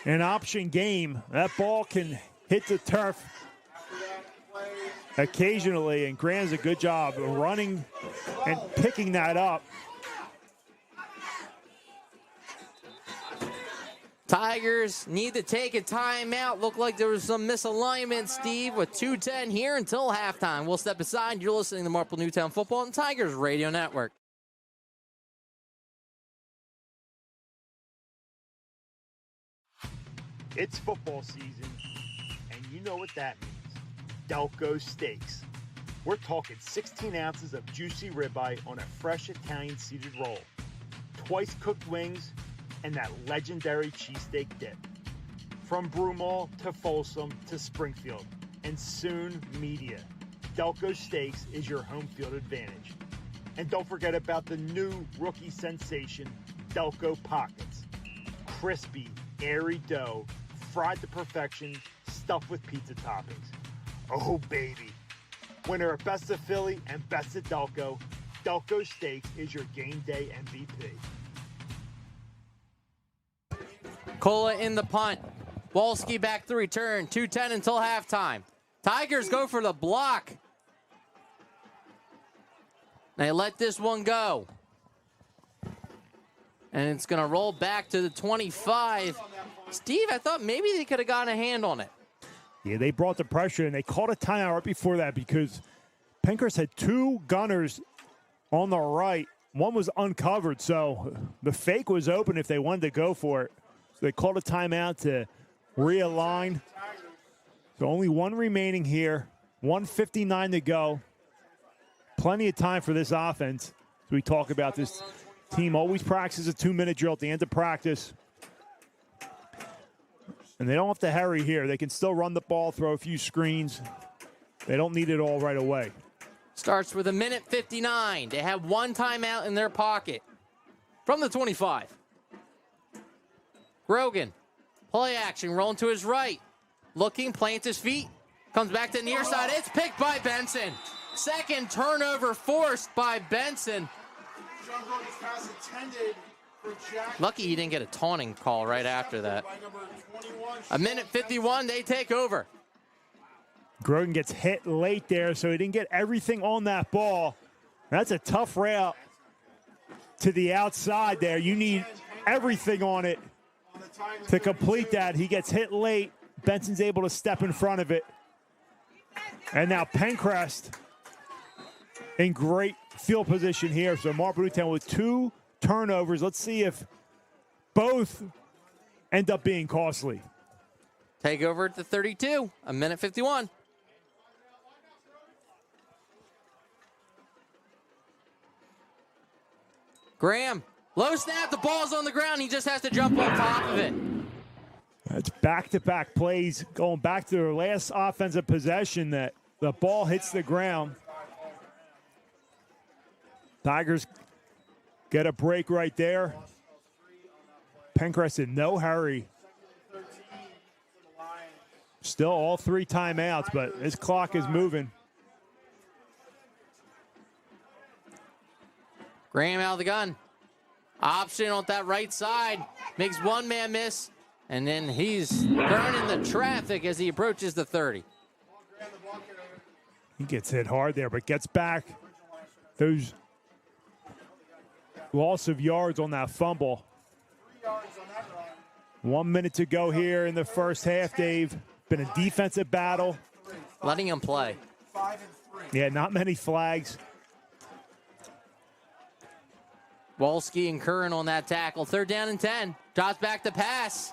an option game. That ball can hit the turf occasionally, and Graham's a good job of running and picking that up. Tigers need to take a timeout. Looked like there was some misalignment, Steve, with 2:10 here until halftime. We'll step aside. You're listening to Marple Newtown Football and Tigers Radio Network. It's football season, and you know what that means. Delco Steaks. We're talking 16 ounces of juicy ribeye on a fresh Italian seeded roll, twice cooked wings, and that legendary cheesesteak dip. From Broomall to Folsom to Springfield, and soon media, Delco Steaks is your home field advantage. And don't forget about the new rookie sensation, Delco Pockets. Crispy, airy dough, fried to perfection, stuffed with pizza toppings. Oh, baby. Winner of Best of Philly and Best of Delco, Delco Steaks is your game day MVP. Cola in the punt. Wolski back to return. 2:10 until halftime. Tigers go for the block. They let this one go. And it's going to roll back to the 25. Steve, I thought maybe they could have gotten a hand on it. Yeah, they brought the pressure, and they called a timeout right before that because Penncrest had two gunners on the right. One was uncovered, so the fake was open if they wanted to go for it. So they called a timeout to realign. So only one remaining here, 1:59 to go. Plenty of time for this offense. As we talk about, this team always practices a 2-minute drill at the end of practice. And they don't have to hurry here. They can still run the ball, throw a few screens. They don't need it all right away. Starts with 1:59. They have one timeout in their pocket from the 25. Grogan, play action, rolling to his right. Looking, plants his feet. Comes back to the near side. It's picked by Benson. Second turnover forced by Benson. Lucky he didn't get a taunting call right after that. 1:51, they take over. Grogan gets hit late there, so he didn't get everything on that ball. That's a tough route to the outside there. You need everything on it to complete that. He gets hit late. Benson's able to step in front of it. And now Penncrest in great field position here. So Marple Newtown with two turnovers. Let's see if both end up being costly. Take over at the 32, 1:51. Graham, low snap, the ball's on the ground. He just has to jump on top of it. That's back-to-back plays going back to their last offensive possession that the ball hits the ground. Tigers get a break right there. Penncrest in no hurry. Still all three timeouts, but his clock is moving. Graham out of the gun. Option on that right side. Makes one man miss. And then he's thrown in the traffic as he approaches the 30. He gets hit hard there, but gets back those loss of yards on that fumble. 1 minute to go here in the first half, Dave. Been a defensive battle. Letting him play. Yeah, not many flags. Wolski and Curran on that tackle. 3rd down and 10. Drops back to pass.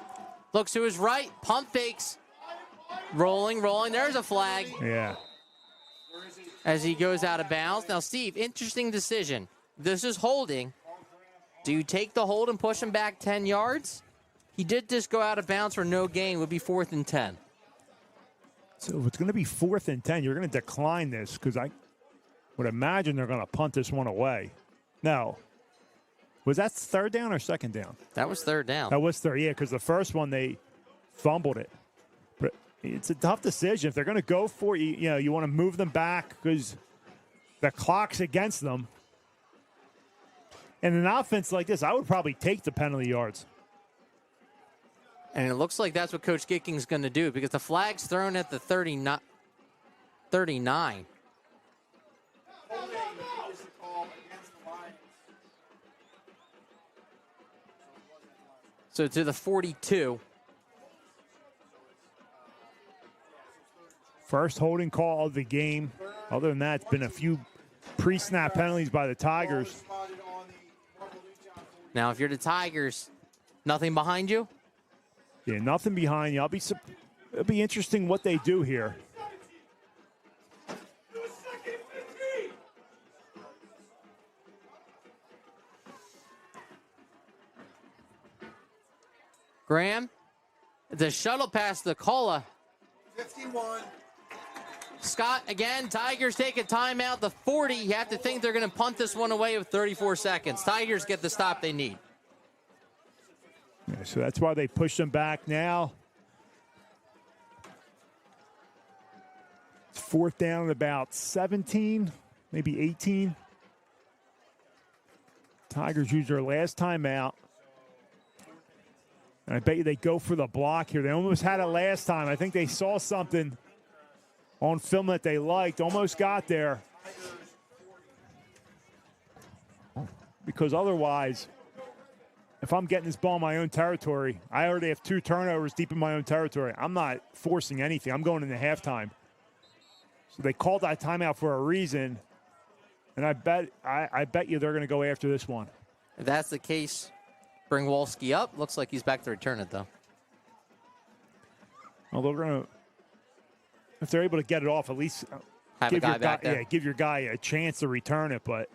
Looks to his right. Pump fakes. Rolling. There's a flag. Yeah. As he goes out of bounds. Now, Steve, interesting decision. This is holding. Do you take the hold and push him back 10 yards? He did just go out of bounds for no gain. It would be 4th and 10. So if it's going to be 4th and 10, you're going to decline this because I would imagine they're going to punt this one away. No. Was that 3rd down or 2nd down? That was 3rd down. That was 3rd, yeah, because the first one they fumbled it. But it's a tough decision. If they're going to go for it, you want to move them back because the clock's against them. And an offense like this, I would probably take the penalty yards. And it looks like that's what Coach Gicking's going to do because the flag's thrown at the 39. So to the 42. First holding call of the game. Other than that, it's been a few pre-snap penalties by the Tigers. Now, if you're the Tigers, nothing behind you? Yeah, nothing behind you. It'll be interesting what they do here. Graham, the shuttle pass to Cola. 51. Scott, again, Tigers take a timeout. The 40, you have to think they're going to punt this one away with 34 seconds. Tigers get the stop they need. Yeah, so that's why they push them back now. It's 4th down at about 17, maybe 18. Tigers use their last timeout. And I bet you they go for the block here. They almost had it last time. I think they saw something on film that they liked. Almost got there. Because otherwise, if I'm getting this ball in my own territory, I already have 2 turnovers deep in my own territory. I'm not forcing anything. I'm going into halftime. So they called that timeout for a reason, and I bet you they're going to go after this one. If that's the case, bring Wolski up. Looks like he's back to return it, though. Well, they're going to, if they're able to get it off, at least Have a guy back there. Yeah, give your guy a chance to return it, but.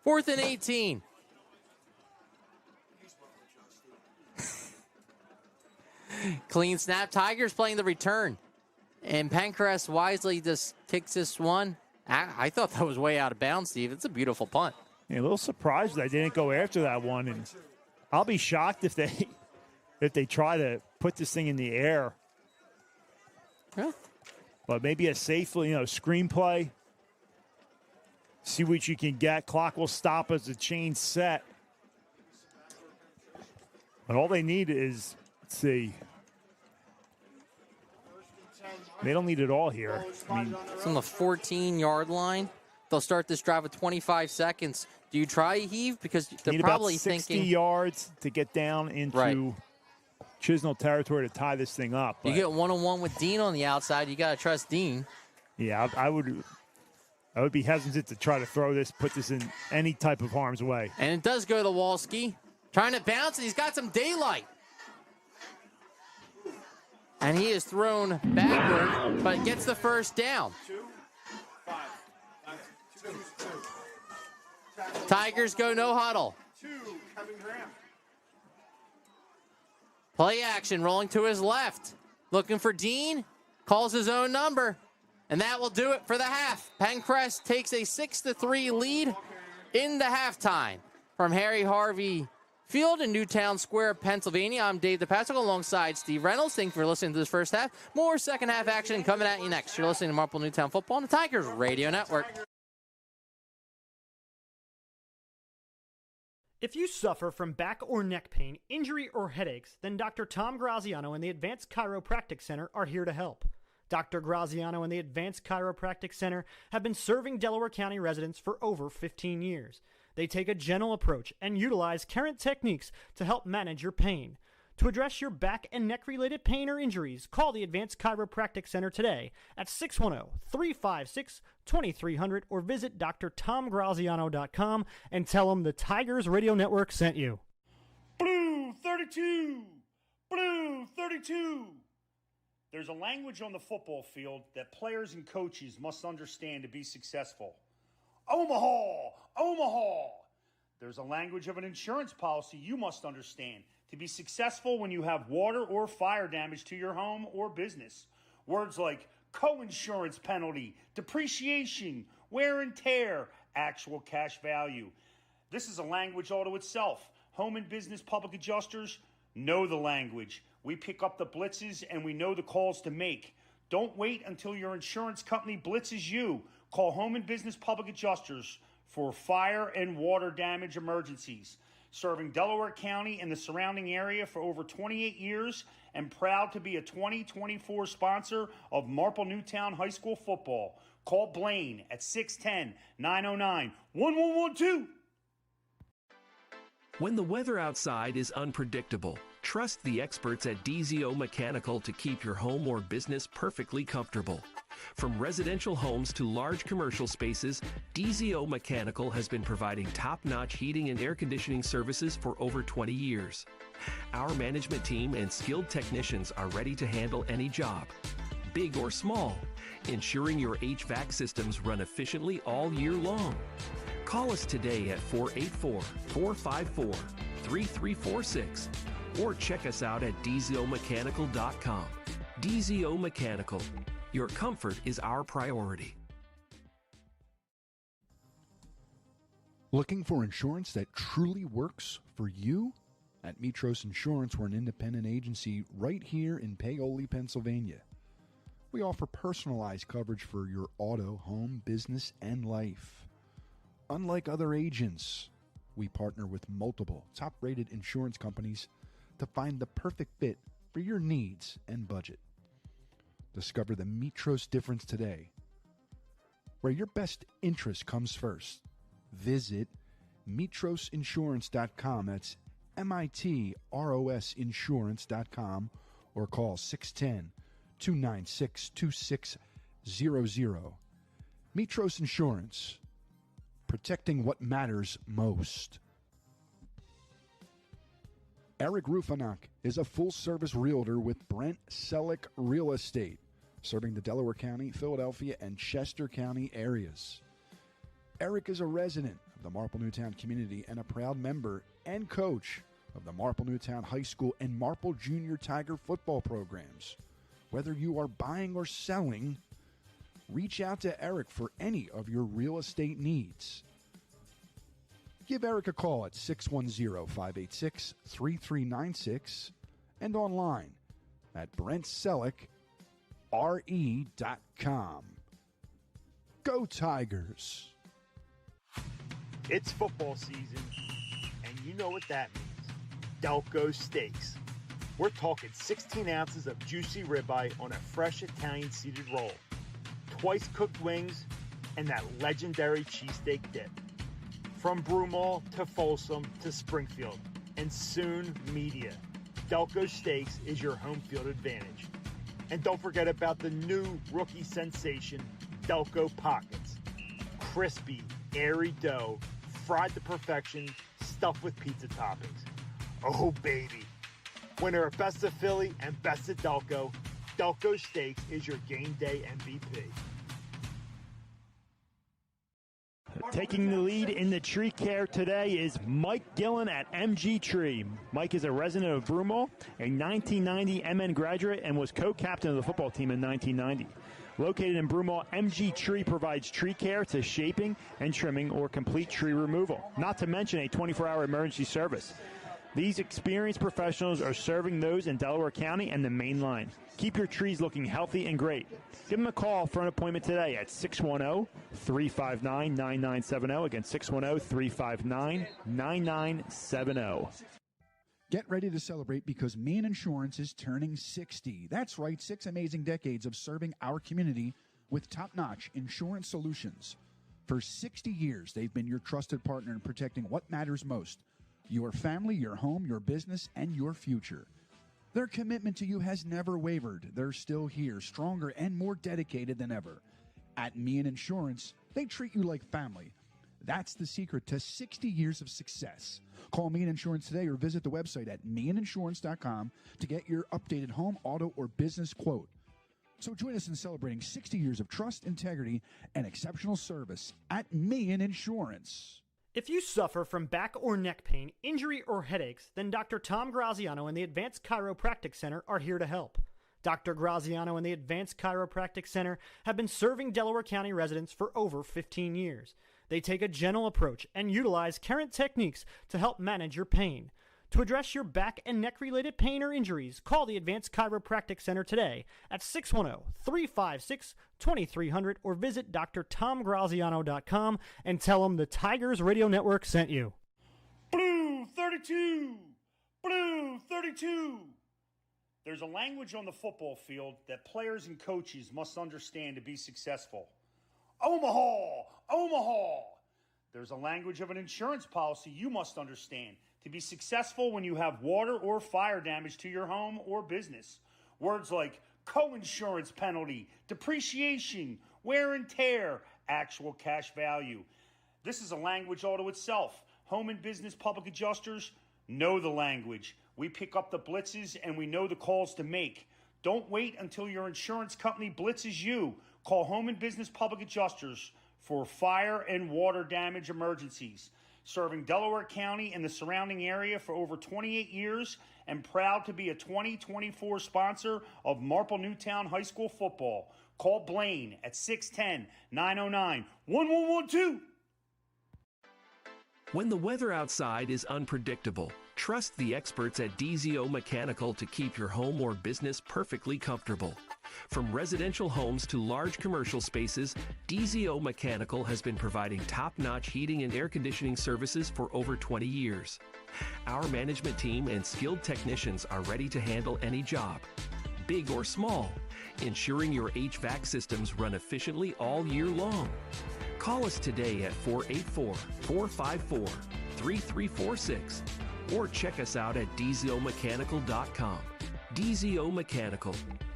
Fourth and 18. Clean snap. Tigers playing the return. And Penncrest wisely just kicks this one. I thought that was way out of bounds, Steve. It's a beautiful punt. Yeah, a little surprised that I didn't go after that one. And I'll be shocked if they try to put this thing in the air. Yeah. But maybe a safe, screenplay. See what you can get. Clock will stop as the chain's set. But all they need is, let's see. They don't need it all here. I mean, it's on the 14-yard line. They'll start this drive with 25 seconds. Do you try heave? Because they're probably about 60 thinking yards to get down into Chisnell territory to tie this thing up. You get one-on-one with Dean on the outside. You got to trust Dean. Yeah, I would be hesitant to try to put this in any type of harm's way. And it does go to Wolski. Trying to bounce, and he's got some daylight. And he is thrown backward, but gets the first down. Tigers go no huddle. Play action, rolling to his left. Looking for Dean. Calls his own number. And that will do it for the half. Penncrest takes a 6-3 lead in the halftime. From Harry Harvey Field in Newtown Square, Pennsylvania, I'm Dave DePatrick alongside Steve Reynolds. Thank you for listening to this first half. More second half action coming at you next. You're listening to Marple Newtown Football on the Tigers Radio Network. If you suffer from back or neck pain, injury, or headaches, then Dr. Tom Graziano and the Advanced Chiropractic Center are here to help. Dr. Graziano and the Advanced Chiropractic Center have been serving Delaware County residents for over 15 years. They take a gentle approach and utilize current techniques to help manage your pain. To address your back and neck-related pain or injuries, call the Advanced Chiropractic Center today at 610-356-2300 or visit drtomgraziano.com and tell them the Tigers Radio Network sent you. Blue 32! Blue 32! There's a language on the football field that players and coaches must understand to be successful. Omaha! Omaha! There's a language of an insurance policy you must understand to be successful when you have water or fire damage to your home or business. Words like co-insurance penalty, depreciation, wear and tear, actual cash value. This is a language all to itself. Home and business public adjusters know the language. We pick up the blitzes and we know the calls to make. Don't wait until your insurance company blitzes you. Call Home and Business Public Adjusters for fire and water damage emergencies. Serving Delaware County and the surrounding area for over 28 years and proud to be a 2024 sponsor of Marple Newtown High School football. Call Blaine at 610-909-1112. When the weather outside is unpredictable, trust the experts at DZO Mechanical to keep your home or business perfectly comfortable. From residential homes to large commercial spaces, DZO Mechanical has been providing top-notch heating and air conditioning services for over 20 years. Our management team and skilled technicians are ready to handle any job, big or small, ensuring your HVAC systems run efficiently all year long. Call us today at 484-454-3346 or check us out at dzomechanical.com. DZO Mechanical. Your comfort is our priority. Looking for insurance that truly works for you? At Mitros Insurance, we're an independent agency right here in Paoli, Pennsylvania. We offer personalized coverage for your auto, home, business, and life. Unlike other agents, we partner with multiple top-rated insurance companies to find the perfect fit for your needs and budget. Discover the Mitros difference today. where your best interest comes first. Visit mitrosinsurance.com. That's MITROS insurance.com, or call 610-296-2600. Mitros Insurance, protecting what matters most. Eric Rufanak is a full-service realtor with Brent Selleck Real Estate, serving the Delaware County, Philadelphia, and Chester County areas. Eric is a resident of the Marple Newtown community and a proud member and coach of the Marple Newtown High School and Marple Junior Tiger football programs. Whether you are buying or selling, reach out to Eric for any of your real estate needs. Give Eric a call at 610-586-3396 and online at BrentSelleckRE.com. Go Tigers! It's football season, and you know what that means. Delco Steaks. We're talking 16 ounces of juicy ribeye on a fresh Italian seeded roll, twice cooked wings, and that legendary cheesesteak dip. From Broomall to Folsom to Springfield, and soon media, Delco Steaks is your home field advantage. And don't forget about the new rookie sensation, Delco Pockets. Crispy, airy dough, fried to perfection, stuffed with pizza toppings. Oh, baby. Winner of Best of Philly and Best of Delco, Delco Steaks is your game day MVP. Taking the lead in the tree care today is Mike Gillen at MG Tree. Mike is a resident of Broomall, a 1990 MN graduate, and was co-captain of the football team in 1990. Located in Broomall, MG Tree provides tree care to shaping and trimming or complete tree removal, not to mention a 24-hour emergency service. These experienced professionals are serving those in Delaware County and the main line. Keep your trees looking healthy and great. Give them a call for an appointment today at 610-359-9970. Again, 610-359-9970. Get ready to celebrate because Main Insurance is turning 60. That's right, 6 amazing decades of serving our community with top-notch insurance solutions. For 60 years, they've been your trusted partner in protecting what matters most: your family, your home, your business, and your future. Their commitment to you has never wavered. They're still here, stronger and more dedicated than ever. At Meehan Insurance, they treat you like family. That's the secret to 60 years of success. Call Meehan Insurance today or visit the website at meehaninsurance.com to get your updated home, auto, or business quote. So join us in celebrating 60 years of trust, integrity, and exceptional service at Meehan Insurance. If you suffer from back or neck pain, injury, or headaches, then Dr. Tom Graziano and the Advanced Chiropractic Center are here to help. Dr. Graziano and the Advanced Chiropractic Center have been serving Delaware County residents for over 15 years. They take a gentle approach and utilize current techniques to help manage your pain. To address your back and neck-related pain or injuries, call the Advanced Chiropractic Center today at 610-356-2300 or visit drtomgraziano.com and tell them the Tigers Radio Network sent you. Blue 32! Blue 32! There's a language on the football field that players and coaches must understand to be successful. Omaha! Omaha! There's a language of an insurance policy you must understand to be successful when you have water or fire damage to your home or business. Words like co-insurance penalty, depreciation, wear and tear, actual cash value. This is a language all to itself. Home and business public adjusters know the language. We pick up the blitzes and we know the calls to make. Don't wait until your insurance company blitzes you. Call Home and Business Public Adjusters for fire and water damage emergencies. Serving Delaware County and the surrounding area for over 28 years and proud to be a 2024 sponsor of Marple Newtown High School football. Call Blaine at 610-909-1112. When the weather outside is unpredictable, trust the experts at DZO Mechanical to keep your home or business perfectly comfortable. From residential homes to large commercial spaces, DZO Mechanical has been providing top-notch heating and air conditioning services for over 20 years. Our management team and skilled technicians are ready to handle any job, big or small. ensuring your HVAC systems run efficiently all year long. Call us today at 484-454-3346 or check us out at dzomechanical.com. DZO Mechanical.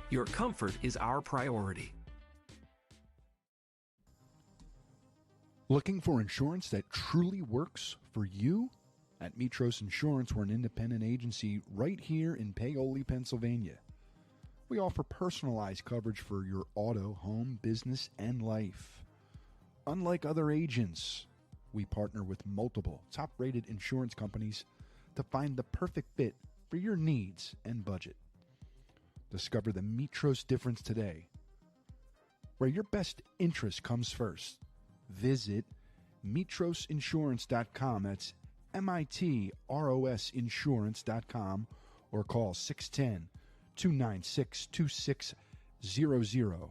Your comfort is our priority. Looking for insurance that truly works for you? At Mitros Insurance, we're an independent agency right here in Paoli, Pennsylvania. We offer personalized coverage for your auto, home, business, and life. Unlike other agents, we partner with multiple top-rated insurance companies to find the perfect fit for your needs and budget. Discover the Mitros difference today, where your best interest comes first. Visit mitrosinsurance.com. That's MITROS insurance.com or call 610-296-2600.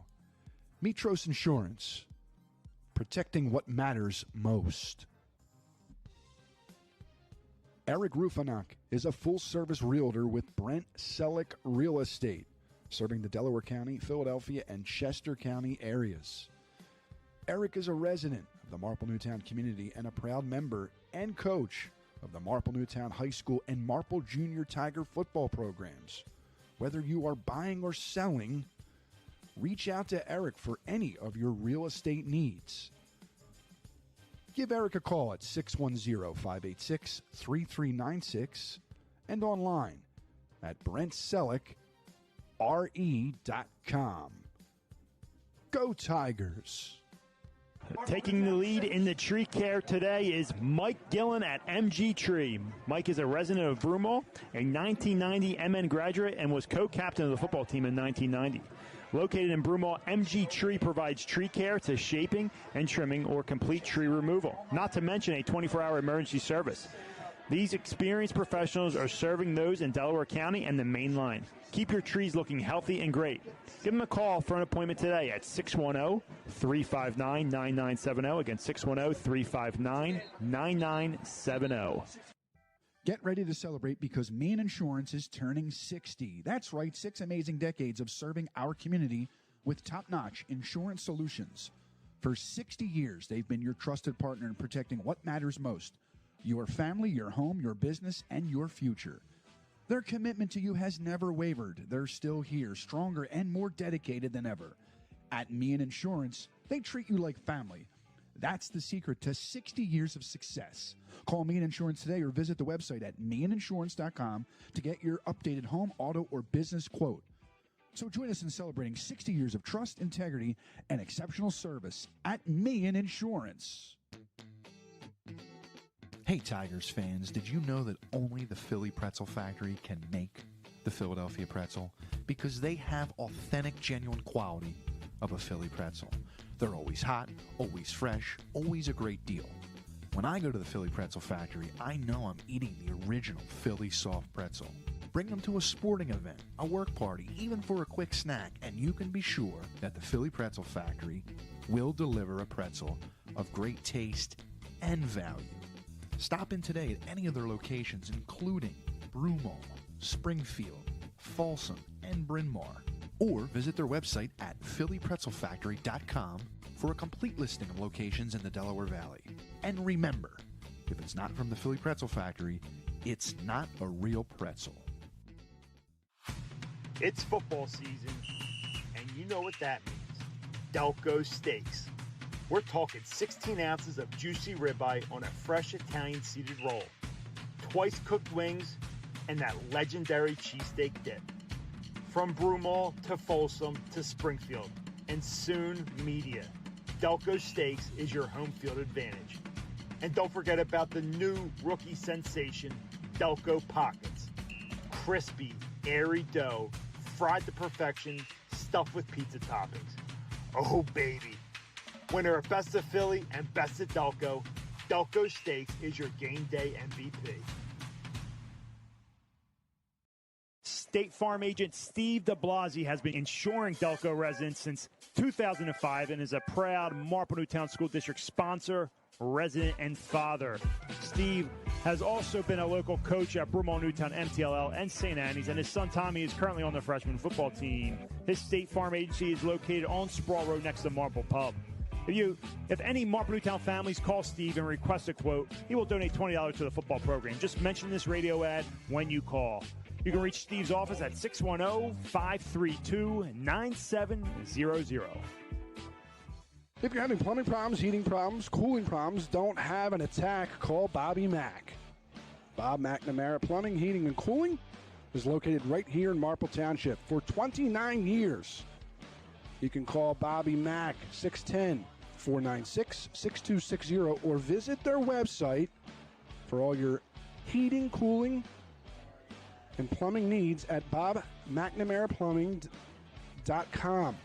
Mitros Insurance, protecting what matters most. Eric Rufanak is a full-service realtor with Brent Selleck Real Estate, serving the Delaware County, Philadelphia, and Chester County areas. Eric is a resident of the Marple Newtown community and a proud member and coach of the Marple Newtown High School and Marple Junior Tiger football programs. Whether you are buying or selling, reach out to Eric for any of your real estate needs. Give Eric a call at 610-586-3396 and online at BrentSelleckRE.com. Go Tigers! Taking the lead in the tree care today is Mike Gillen at MG Tree. Mike is a resident of Broomall, a 1990 MN graduate, and was co-captain of the football team in 1990. Located in Broomall, MG Tree provides tree care to shaping and trimming or complete tree removal, not to mention a 24-hour emergency service. These experienced professionals are serving those in Delaware County and the main line. Keep your trees looking healthy and great. Give them a call for an appointment today at 610-359-9970. Again, 610-359-9970. Get ready to celebrate because Maine Insurance is turning 60. That's right, 6 amazing decades of serving our community with top-notch insurance solutions. For 60 years, they've been your trusted partner in protecting what matters most: your family, your home, your business, and your future. Their commitment to you has never wavered. They're still here, stronger and more dedicated than ever. At Meehan Insurance, they treat you like family. That's the secret to 60 years of success. Call Meehan Insurance today or visit the website at meehaninsurance.com to get your updated home, auto, or business quote. So join us in celebrating 60 years of trust, integrity, and exceptional service at Meehan Insurance. Hey Tigers fans, did you know that only the Philly Pretzel Factory can make the Philadelphia pretzel? Because they have authentic, genuine quality of a Philly pretzel. They're always hot, always fresh, always a great deal. When I go to the Philly Pretzel Factory, I know I'm eating the original Philly soft pretzel. Bring them to a sporting event, a work party, even for a quick snack, and you can be sure that the Philly Pretzel Factory will deliver a pretzel of great taste and value. Stop in today at any of their locations, including Broomall, Springfield, Folsom, and Bryn Mawr. Or visit their website at phillypretzelfactory.com for a complete listing of locations in the Delaware Valley. And remember, if it's not from the Philly Pretzel Factory, it's not a real pretzel. It's football season, and you know what that means. Delco Steaks. We're talking 16 ounces of juicy ribeye on a fresh Italian seeded roll, twice cooked wings, and that legendary cheesesteak dip. From Broomall to Folsom to Springfield, and soon Media, Delco Steaks is your home field advantage. And don't forget about the new rookie sensation, Delco Pockets. Crispy, airy dough, fried to perfection, stuffed with pizza toppings. Oh baby. Winner of Best of Philly and Best of Delco, Delco Steaks is your game day MVP. State Farm agent Steve DeBlasi has been insuring Delco residents since 2005 and is a proud Marple Newtown School District sponsor, resident and father. Steve has also been a local coach at Marple Newtown, MTLL, and St. Annie's, and his son Tommy is currently on the freshman football team. His State Farm agency is located on Sproul Road next to Marple Pub. If any Marple Newtown families call Steve and request a quote, he will donate $20 to the football program. Just mention this radio ad when you call. You can reach Steve's office at 610-532-9700. If you're having plumbing problems, heating problems, cooling problems, don't have an attack, call Bobby Mack. Bob McNamara Plumbing, Heating, and Cooling is located right here in Marple Township for 29 years. You can call Bobby Mack, 610-496-6260, or visit their website for all your heating, cooling, and plumbing needs at bobmcnamaraplumbing.com.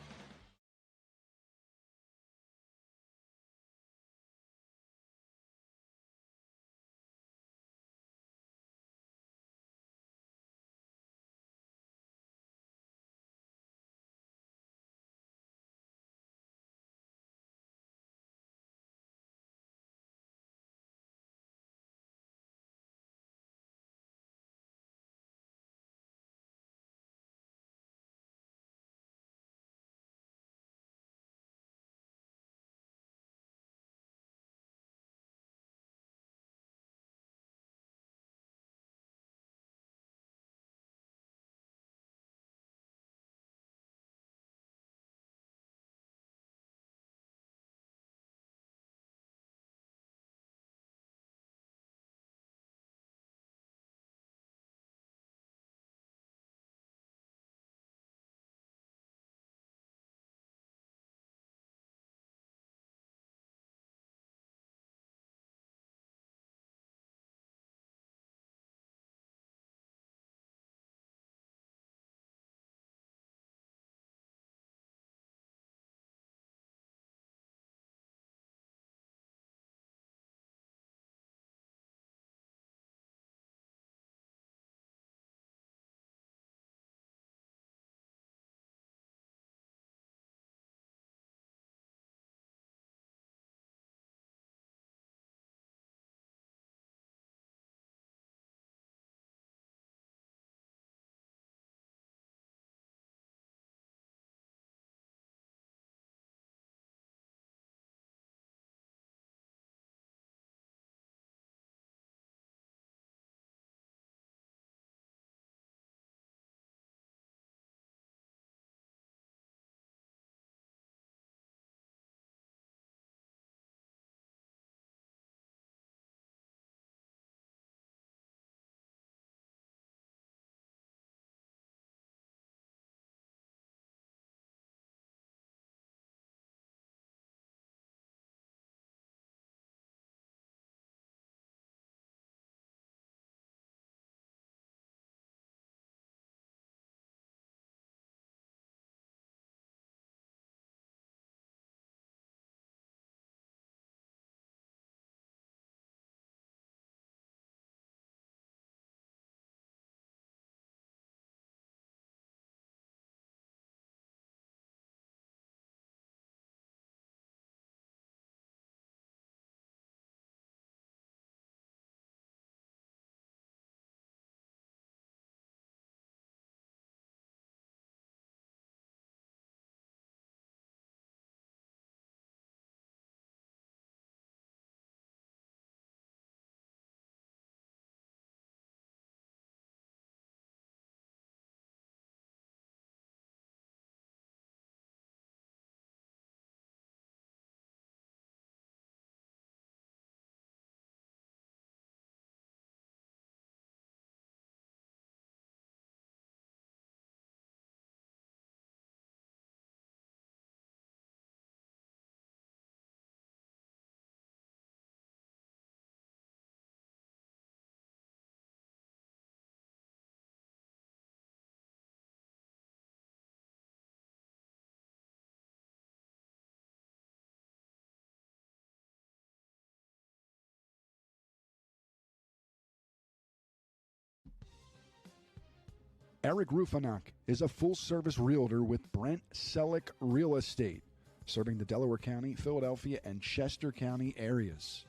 Eric Rufanak is a full-service realtor with Brent Selleck Real Estate, serving the Delaware County, Philadelphia, and Chester County areas.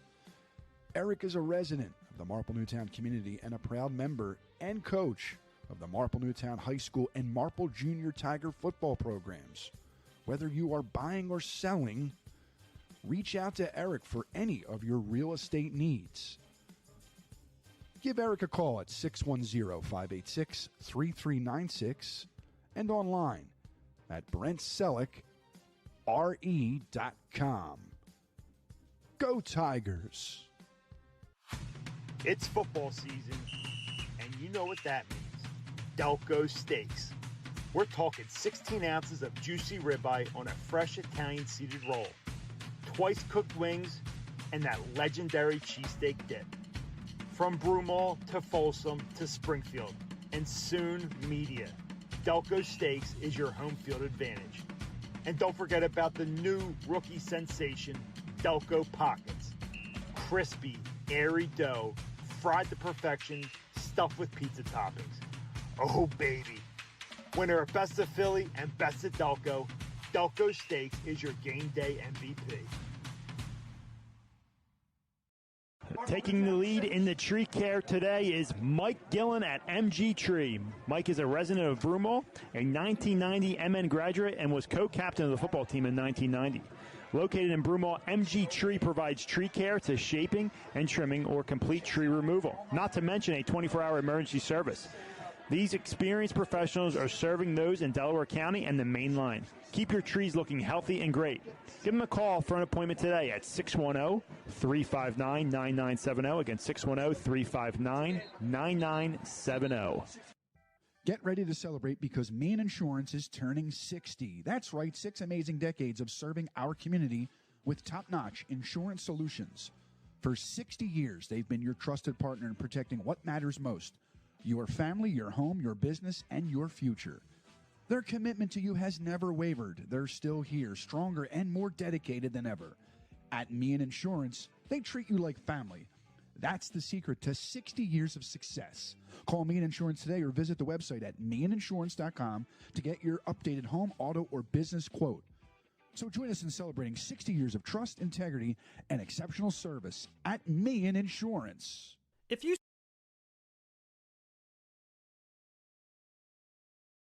Eric is a resident of the Marple Newtown community and a proud member and coach of the Marple Newtown High School and Marple Junior Tiger football programs. Whether you are buying or selling, reach out to Eric for any of your real estate needs. Give Eric a call at 610-586-3396 and online at BrentSelleckRE.com. Go Tigers! It's football season, and you know what that means. Delco Steaks. We're talking 16 ounces of juicy ribeye on a fresh Italian seeded roll, twice cooked wings, and that legendary cheesesteak dip. From Broomall to Folsom to Springfield, and soon Media, Delco Steaks is your home field advantage. And don't forget about the new rookie sensation, Delco Pockets. Crispy, airy dough, fried to perfection, stuffed with pizza toppings. Oh, baby. Winner of Best of Philly and Best of Delco, Delco Steaks is your game day MVP. Taking the lead in the tree care today is Mike Gillen at MG Tree. Mike is a resident of Broomall, a 1990 MN graduate, and was co-captain of the football team in 1990. Located in Broomall, MG Tree provides tree care to shaping and trimming or complete tree removal, not to mention a 24-hour emergency service. These experienced professionals are serving those in Delaware County and the main line. Keep your trees looking healthy and great. Give them a call for an appointment today at 610-359-9970. Again, 610-359-9970. Get ready to celebrate because Maine Insurance is turning 60. That's right, 6 amazing decades of serving our community with top-notch insurance solutions. For 60 years, they've been your trusted partner in protecting what matters most: your family, your home, your business, and your future. Their commitment to you has never wavered. They're still here, stronger and more dedicated than ever. At Meehan Insurance, they treat you like family. That's the secret to 60 years of success. Call Meehan Insurance today or visit the website at meehaninsurance.com to get your updated home, auto, or business quote. So join us in celebrating 60 years of trust, integrity, and exceptional service at Meehan Insurance. If you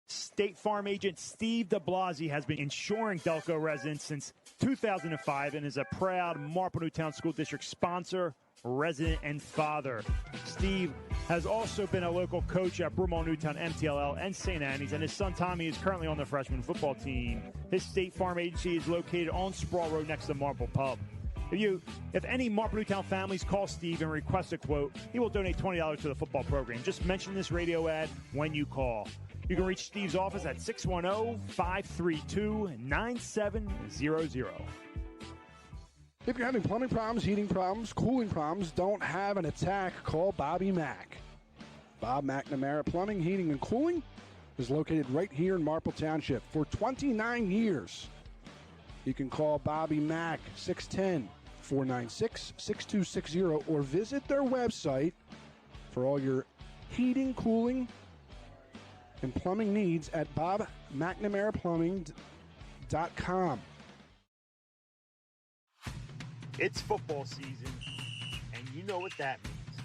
State Farm agent Steve DeBlasi has been insuring Delco residents since 2005 and is a proud Marple Newtown School District sponsor, resident, and father. Steve has also been a local coach at Broomall Newtown, MTLL, and St. Annie's, and his son Tommy is currently on the freshman football team. His State Farm agency is located on Sproul Road next to Marple Pub. If any Marple Newtown families call Steve and request a quote, he will donate $20 to the football program. Just mention this radio ad when you call. You can reach Steve's office at 610-532-9700. If you're having plumbing problems, heating problems, cooling problems, don't have an attack, call Bobby Mack. Bob McNamara Plumbing, Heating, and Cooling is located right here in Marple Township for 29 years. You can call Bobby Mack, 610-496-6260, or visit their website for all your heating, cooling, and plumbing needs at bobmcnamaraPlumbing.com. It's football season, and you know what that means.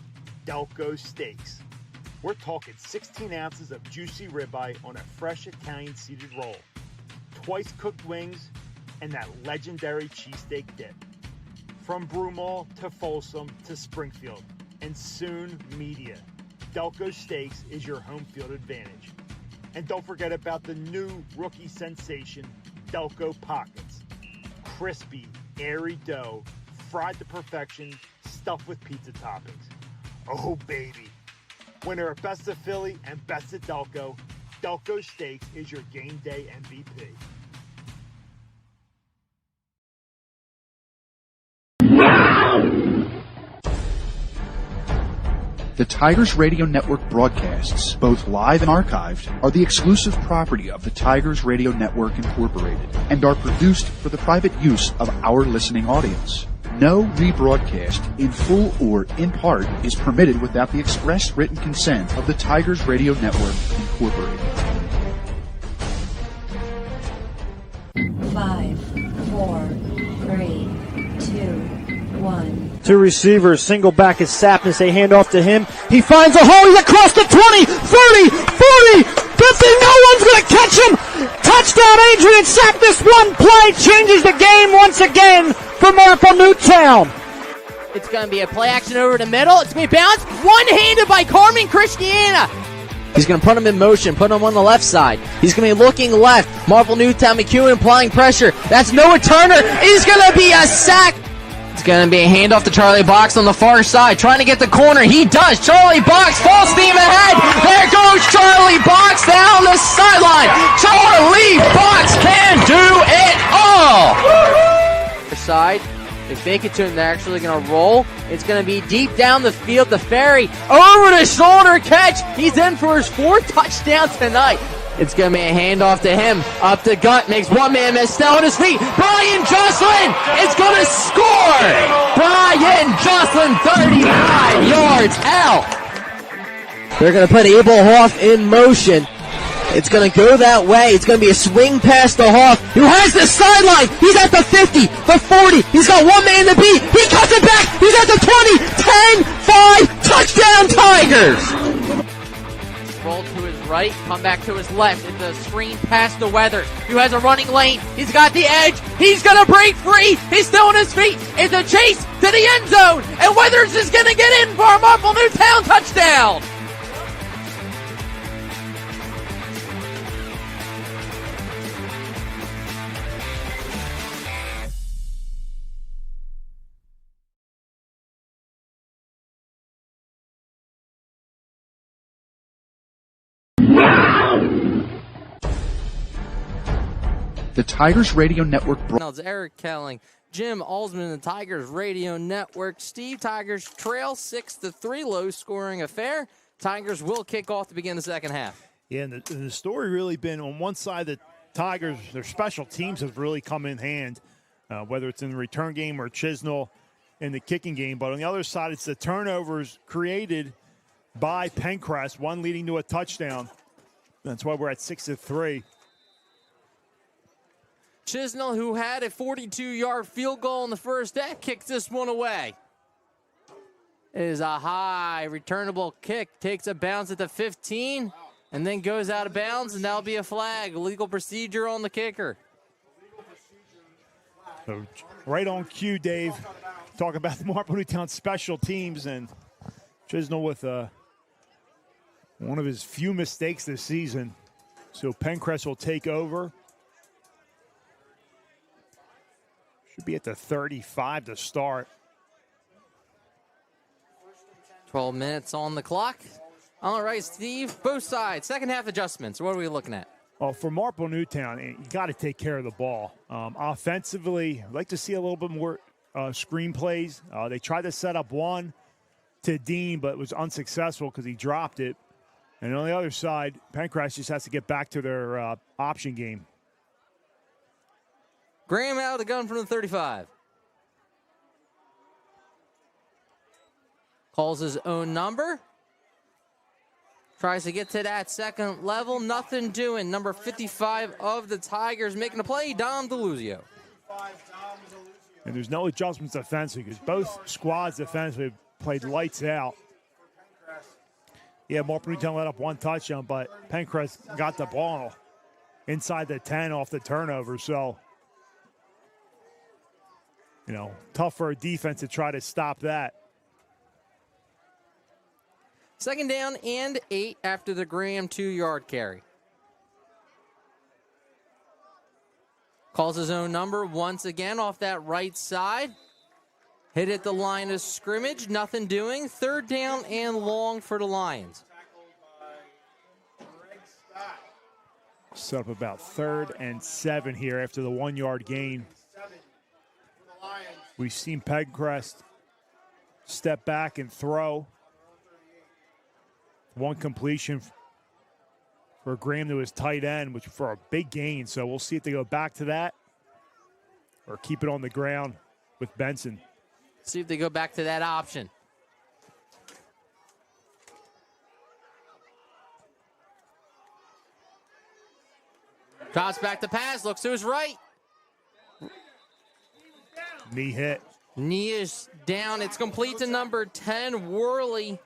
Delco Steaks. We're talking 16 ounces of juicy ribeye on a fresh Italian seeded roll, twice cooked wings, and that legendary cheesesteak dip. From Broomall to Folsom to Springfield, and soon Media, Delco Steaks is your home field advantage. And don't forget about the new rookie sensation, Delco Pockets. Crispy, airy dough, fried to perfection, stuffed with pizza toppings. Oh, baby. Winner of Best of Philly and Best of Delco, Delco Steaks is your game day MVP. The Tigers Radio Network broadcasts, both live and archived, are the exclusive property of the Tigers Radio Network Incorporated and are produced for the private use of our listening audience. No rebroadcast, in full or in part, is permitted without the express written consent of the Tigers Radio Network Incorporated. 5, 4, 3, 2, 1. Two receivers, single back is Sapnis. They hand off to him. He finds a hole. He's across the 20, 30, 40, 50. No one's going to catch him. Touchdown, Adrian Sapnis. One play changes the game once again for Marple Newtown. It's going to be a play action over the middle. It's going to be bounced. One-handed by Carmen Christiana. He's going to put him in motion, put him on the left side. He's going to be looking left. Marple Newtown, McEwen applying pressure. That's Noah Turner. It's going to be a sack. It's going to be a handoff to Charlie Box on the far side, trying to get the corner. He does. Charlie Box, full steam ahead. There goes Charlie Box down the sideline. Charlie Box can do it all. Side. They fake it to him. They're actually going to roll. It's going to be deep down the field. The Ferry over the shoulder catch. He's in for his 4th touchdown tonight. It's going to be a handoff to him. Up the gut. Makes one man miss. Still on his feet. Brian Jocelyn is going to score. Brian Jocelyn, 35 yards out. They're going to put Abel Hoff in motion. It's going to go that way. It's going to be a swing pass to Hoff, who has the sideline. He's at the 50, the 40. He's got one man to beat. He cuts it back. He's at the 20, 10, 5. Touchdown, Tigers. Roll to his right, come back to his left. It's a screen pass to Weathers, who has a running lane. He's got the edge. He's going to break free. He's still on his feet. It's a chase to the end zone, and Weathers is going to get in for a Marple Newtown touchdown. The Tigers Radio Network. Now it's Eric Kelling, Jim Alsman, the Tigers Radio Network. Steve, Tigers trail 6-3, low-scoring affair. Tigers will kick off to begin the second half. Yeah, and the story really been on one side, the Tigers, their special teams have really come in hand, whether it's in the return game or Chisnell in the kicking game. But on the other side, it's the turnovers created by Penncrest, one leading to a touchdown. That's why we're at 6-3. Chisnell, who had a 42-yard field goal in the first half, kicks this one away. It is a high returnable kick, takes a bounce at the 15, and then goes out of bounds, and that'll be a flag. Legal procedure on the kicker. So right on cue, Dave. Talk about the Marple Newtown special teams, and Chisnell with one of his few mistakes this season. So Penncrest will take over. Should be at the 35 to start. 12 minutes on the clock. All right, Steve, both sides, second half adjustments. What are we looking at? Well, for Marple Newtown, you got to take care of the ball. Offensively, I'd like to see a little bit more screen plays. They tried to set up one to Dean, but was unsuccessful because he dropped it. And on the other side, Penncrest just has to get back to their option game. Graham out of the gun from the 35. Calls his own number. Tries to get to that second level. Nothing doing. Number 55 of the Tigers making a play, Dom DeLuzio. And there's no adjustments defensively because both squads defensively played lights out. Yeah, Marple Newtown let up one touchdown, but Penncrest got the ball inside the 10 off the turnover. So, you know, tough for a defense to try to stop that. Second down and 8 after the Graham 2-yard carry. Calls his own number once again off that right side. Hit at the line of scrimmage, nothing doing. Third down and long for the Lions. Set up about 3rd and 7 here after the 1-yard gain. We've seen Penncrest step back and throw. One completion for Graham to his tight end, which for a big gain. So we'll see if they go back to that or keep it on the ground with Benson. See if they go back to that option. Drops back to pass, looks to his right. Knee hit. Knee is down. It's complete to number 10, Worley.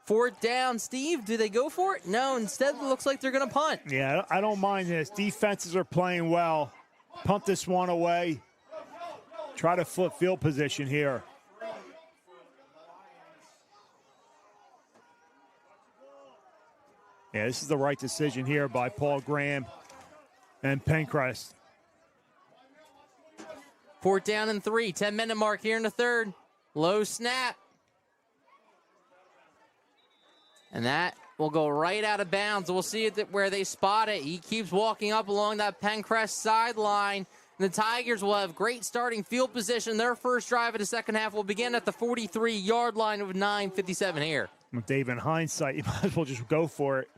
4th down. Steve, do they go for it? No, instead it looks like they're going to punt. Yeah, I don't mind this. Defenses are playing well. Punt this one away. Try to flip field position here. Yeah, this is the right decision here by Paul Graham and Penncrest. 4th down and 3. 10-minute mark here in the third. Low snap. And that will go right out of bounds. We'll see it where they spot it. He keeps walking up along that Penncrest sideline. And the Tigers will have great starting field position. Their first drive of the second half will begin at the 43-yard line with 9:57 here. Dave, in hindsight, you might as well just go for it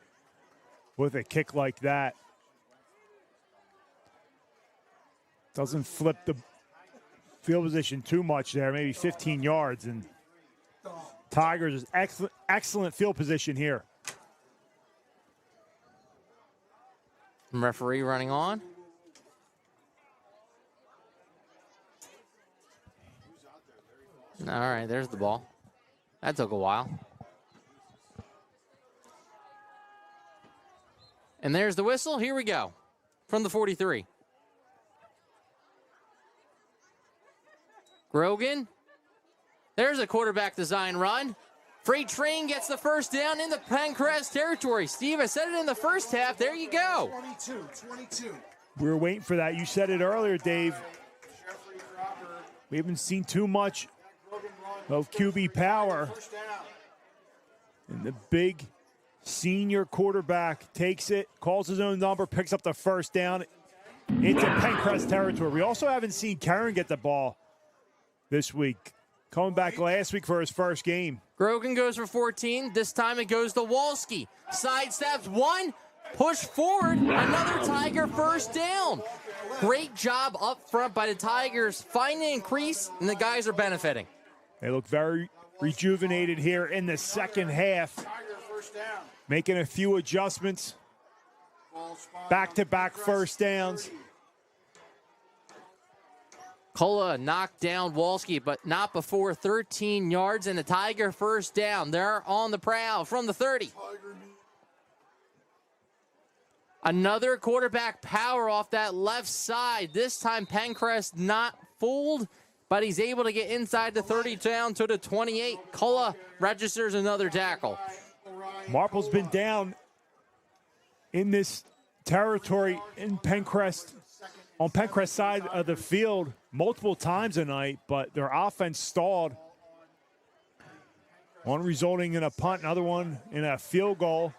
with a kick like that. Doesn't flip the field position too much there, maybe 15 yards. And Tigers is excellent field position here. Referee running on. All right, there's the ball. That took a while. And there's the whistle. Here we go from the 43. Grogan. There's a quarterback design run. Freight Train gets the first down in the Penncrest territory. Steve, I said it in the first half. There you go. 22. We were waiting for that. You said it earlier, Dave. We haven't seen too much of QB power. And the big senior quarterback takes it, calls his own number, picks up the first down into Penncrest territory. We also haven't seen Karen get the ball this week. Coming back last week for his first game. Grogan goes for 14. This time it goes to Walski. Sidesteps one. Push forward. Another Tiger first down. Great job up front by the Tigers. Finding a crease, and the guys are benefiting. They look very rejuvenated here in the second half. Making a few adjustments. Back-to-back first downs. Kola knocked down Walski, but not before 13 yards, and the Tiger first down. They're on the prowl from the 30. Another quarterback power off that left side. This time Penncrest not fooled, but he's able to get inside the 30 down to the 28. Kola registers another tackle. Marple's been down in this territory in Penncrest, on Penncrest side of the field multiple times tonight, but their offense stalled. One resulting in a punt, another one in a field goal.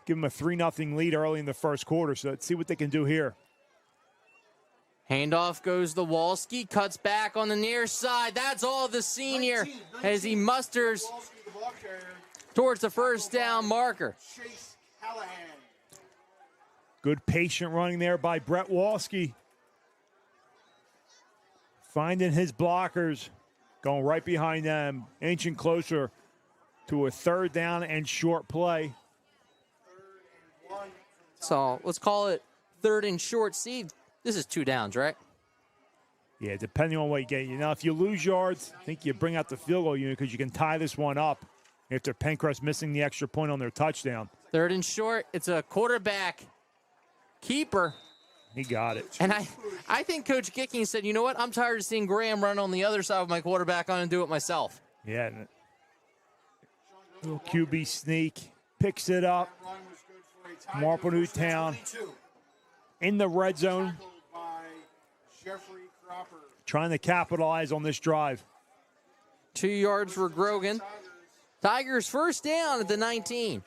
Give them a 3-0 lead early in the first quarter, so let's see what they can do here. Handoff goes to Walski, cuts back on the near side. That's all the senior as he musters towards the first down marker. Good patient running there by Brett Walski. Finding his blockers, going right behind them, inching closer to a third down and short play. So let's call it third and short. See, this is 2 downs, right? Yeah, depending on what you get. You know, if you lose yards, I think you bring out the field goal unit because you can tie this one up after Penncrest missing the extra point on their touchdown. Third and short. It's a quarterback keeper. He got it. And I think Coach Gicking said, you know what? I'm tired of seeing Graham run on the other side with my quarterback on and do it myself. Yeah. Little QB sneak. Picks it up. Marple Newtown in the red zone. Trying to capitalize on this drive. 2 yards for Grogan. Tigers first down at the 19.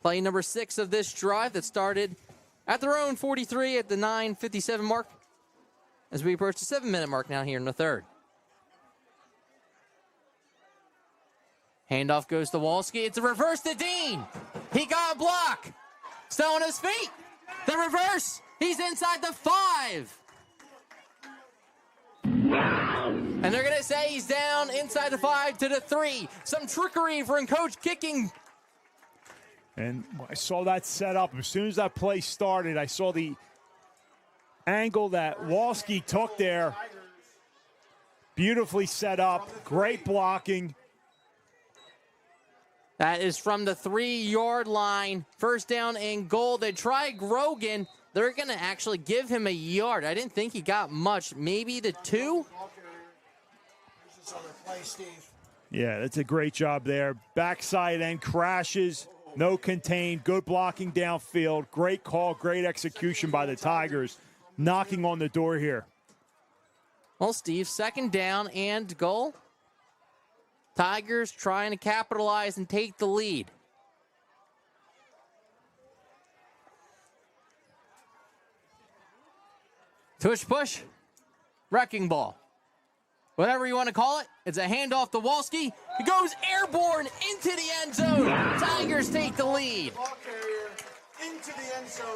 Play number 6 of this drive that started at their own 43 at the 9:57 mark as we approach the 7-minute mark now here in the third. Handoff goes to Walski. It's a reverse to Dean. He got a block. Still on his feet. The reverse. He's inside the 5. And they're going to say he's down inside the 5 to the 3. Some trickery from Coach Kicking. And I saw that set up. As soon as that play started, I saw the angle that Walski took there. Beautifully set up. Great blocking. That is from the 3-yard line. First down and goal. They try Grogan. They're going to actually give him a yard. I didn't think he got much. Maybe the 2? Yeah, that's a great job there. Backside end crashes. No contain. Good blocking downfield. Great call. Great execution by the Tigers. Knocking on the door here. Well, Steve, second down and goal. Tigers trying to capitalize and take the lead. Tush push. Wrecking ball. Whatever you want to call it. It's a handoff to Walski. He goes airborne into the end zone. Tigers take the lead.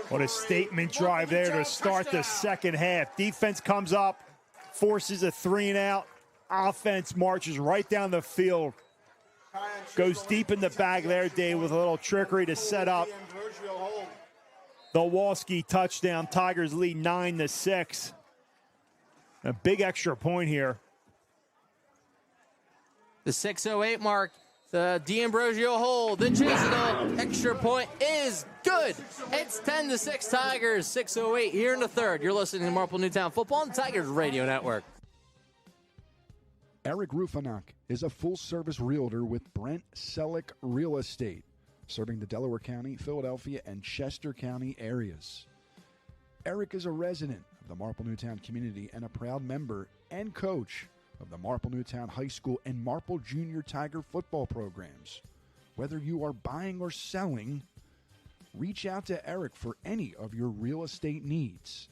What a statement drive there to start the second half. Defense comes up, forces a 3-and-out. Offense marches right down the field. Goes deep in the bag there, Dave, with a little trickery to set up the Walski touchdown. Tigers lead 9-6. A big extra point here. The 6:08 mark, the D'Ambrosio hold, the Chisnell extra point is good. It's 10-6 Tigers, 6:08 here in the third. You're listening to Marple Newtown Football on Tigers Radio Network. Eric Rufanak is a full-service realtor with Brent Selleck Real Estate, serving the Delaware County, Philadelphia, and Chester County areas. Eric is a resident of the Marple Newtown community and a proud member and coach of the Marple Newtown High School and Marple Junior Tiger football programs. Whether you are buying or selling, reach out to Eric for any of your real estate needs.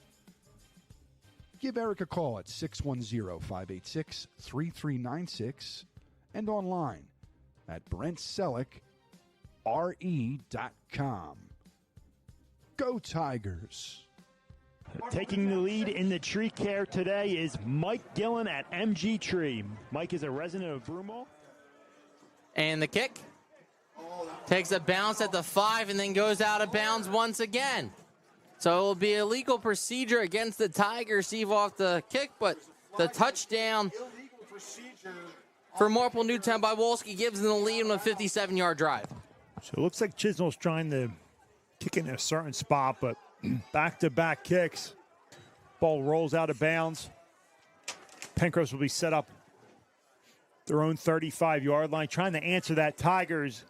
Give Eric a call at 610-586-3396 and online at BrentSelleckRE.com. Go Tigers! Taking the lead in the tree care today is Mike Gillen at MG Tree. Mike is a resident of Broomall. And the kick takes a bounce at the 5 and then goes out of bounds once again. So it will be a legal procedure against the Tigers, Steve, off the kick, but the touchdown for Marple Newtown by Walski gives them the lead on a 57-yard drive. So it looks like Chisnell's trying to kick in a certain spot, but back-to-back kicks. Ball rolls out of bounds. Penncrest will be set up their own 35-yard line, trying to answer that Tigers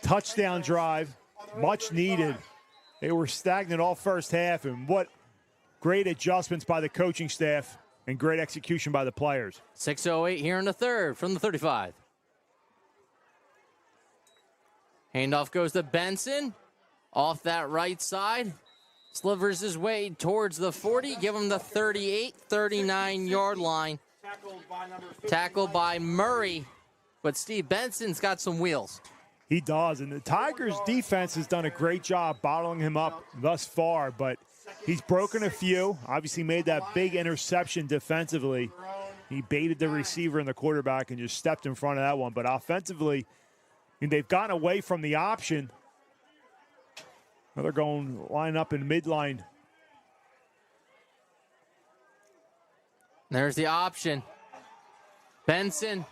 touchdown drive. Much needed. They were stagnant all first half, and what great adjustments by the coaching staff and great execution by the players. 6:08 here in the third from the 35. Handoff goes to Benson. Off that right side. Slivers his way towards the 40. Give him the 38, 39-yard line. Tackled by Murray. But Steve Benson's got some wheels. He does, and the Tigers' defense has done a great job bottling him up thus far, but he's broken a few. Obviously made that big interception defensively. He baited the receiver and the quarterback and just stepped in front of that one. But offensively, I mean, they've gotten away from the option. Now they're going line up in midline. There's the option. Benson.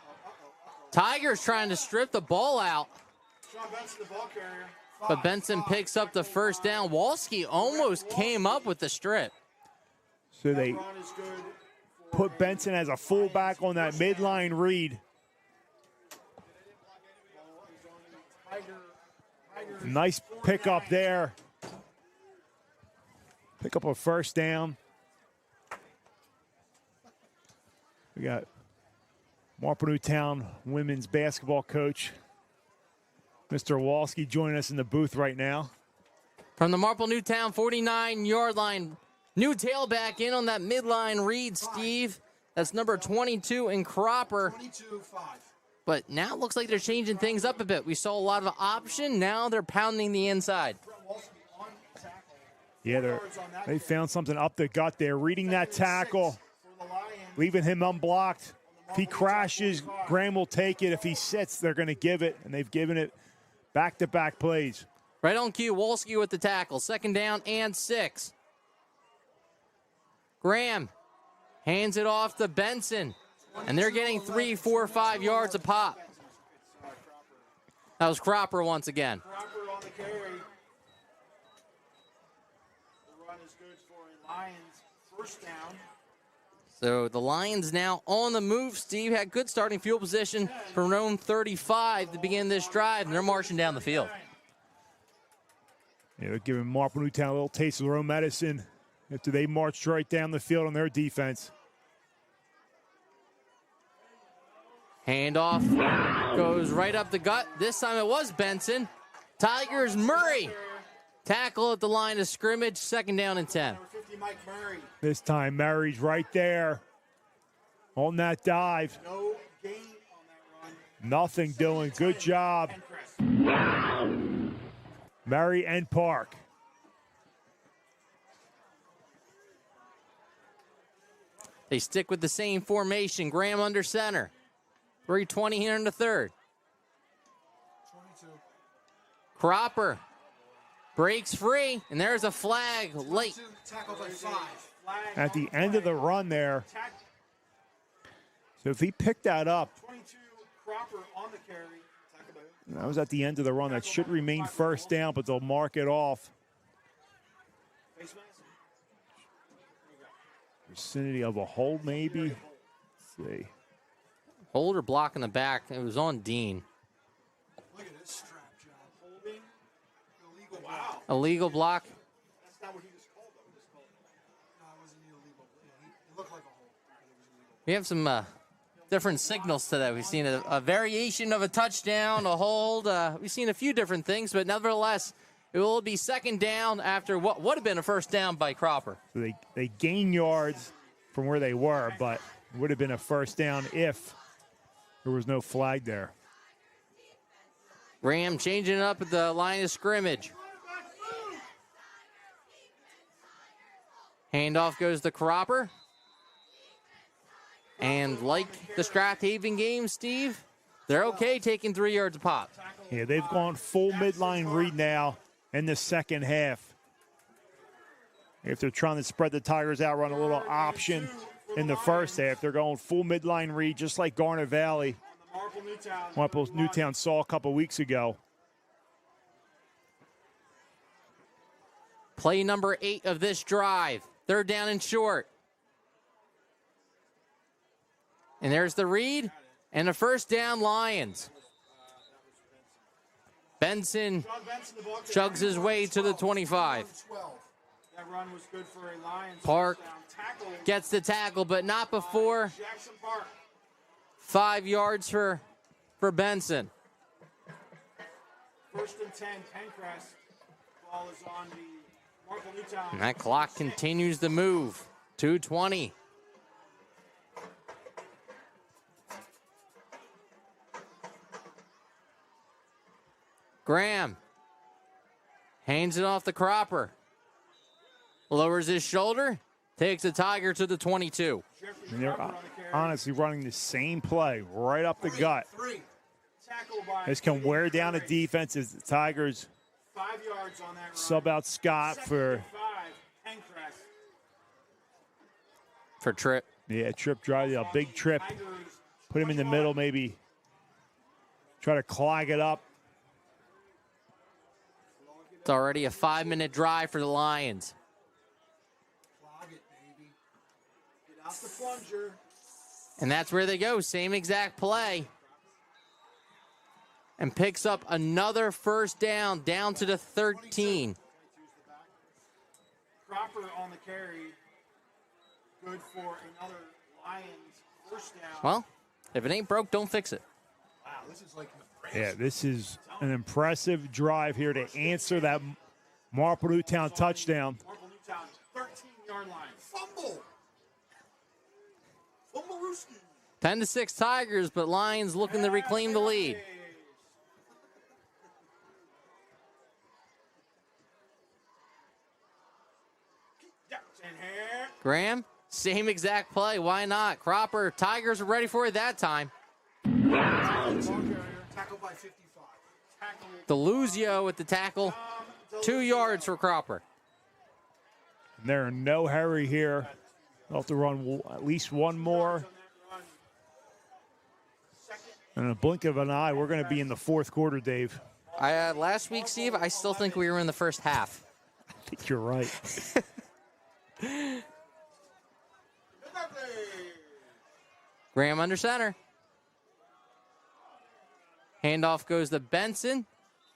Tigers trying to strip the ball out. But Benson picks up the first down. Walski almost came up with the strip. So they put Benson as a fullback on that midline read. Nice pickup there. Pick up a first down. We got Marple Newtown women's basketball coach, Mr. Walski, joining us in the booth right now. From the Marple Newtown 49-yard line, new tailback in on that midline read, Steve. That's number 22 in Cropper. But now it looks like they're changing things up a bit. We saw a lot of option. Now they're pounding the inside. Yeah, they found something up the gut there. Reading that tackle, leaving him unblocked. If he crashes, Graham will take it. If he sits, they're going to give it, and they've given it back-to-back plays. Right on cue, Walski with the tackle. Second down and 6. Graham hands it off to Benson. And they're getting 3, 4, 5 yards a pop. That was Cropper once again. Cropper on the carry. The run is good for a Lions first down. So the Lions now on the move. Steve had good starting field position from their own 35 to begin this drive, and they're marching down the field. Yeah, they're giving Marple Newtown a little taste of their own medicine after they marched right down the field on their defense. Handoff goes right up the gut. This time it was Benson. Tigers, Murray. Tackle at the line of scrimmage, 2nd down and 10. This time Murray's right there on that dive. No gain on that run. Nothing doing. Good job. Murray and Park. They stick with the same formation. Graham under center. 3:20 here in the third. 22. Cropper breaks free, and there's a flag late. Tackle by 5. At the end of the run there. So if he picked that up, 22. Cropper on the carry. that was at the end of the run. That should remain first down, but they'll mark it off. Face mask. Vicinity of a hold, maybe. Let's see. Hold or block in the back. It was on Dean. Look at this strap job. Holding. Illegal. Wow. Illegal block. That's not what he just called, though. He just called it. No, it wasn't illegal. Yeah, it looked like a hold. We have some different signals to that. We've seen a variation of a touchdown, a hold. We've seen a few different things, but nevertheless, it will be 2nd down after what would have been a first down by Cropper. So they gain yards from where they were, but it would have been a first down if there was no flag there. Graham changing it up at the line of scrimmage. Handoff goes to Cropper. And like the Strathaven game, Steve, they're okay taking 3 yards a pop. Yeah, they've gone full midline read now in the second half. If they're trying to spread the Tigers out, run a little option in the first half, they're going full midline read, just like Garnet Valley. Marple Newtown saw a couple weeks ago. Play number 8 of this drive. 3rd down and short. And there's the read and a first down, Lions. Benson chugs his way to the 25. That run was good for a Lions. Park gets the tackle, but not before Jackson Park. 5 yards for Benson. 1st and 10, Penncrest. Ball is on the Marple Newtown. And that clock continues to move. 2:20. Graham hands it off the Cropper. Lowers his shoulder, takes the Tiger to the 22. And they're honestly running the same play right up the gut. This can wear down the defense as the Tigers 5 yards on that run. sub out Scott for Trip. Yeah, Trip drive, a big Trip. Put him in the middle, maybe try to clog it up. It's already a 5-minute drive for the Lions. Clog it, baby. Get out the plunger. And that's where they go. Same exact play. And picks up another first down to the 13. Cropper on the carry. Good for another Lions first down. Well, if it ain't broke, don't fix it. Wow, this is like Yeah, this is an impressive drive here to answer that Marple Newtown touchdown. Marple Newtown, 13-yard line. Fumble. Fumblerooski. 10-6 Tigers, but Lions looking to reclaim the lead. Graham, same exact play. Why not? Cropper, Tigers are ready for it that time. Tackle by 55. Deluzio with the tackle. 2 yards for Cropper. There are no hurry here They'll have to run at least one more. In a blink of an eye, we're going to be in the fourth quarter, Dave. Last week, Steve, I still think we were in the first half. I think you're right. Graham under center. Handoff goes to Benson.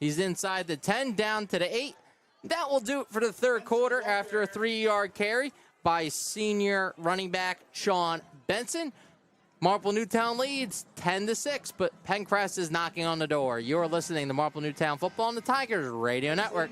He's inside the 10, down to the 8. That will do it for the third quarter after a 3-yard carry by senior running back Sean Benson. Marple Newtown leads 10-6, but Penncrest is knocking on the door. You're listening to Marple Newtown Football on the Tigers Radio Network.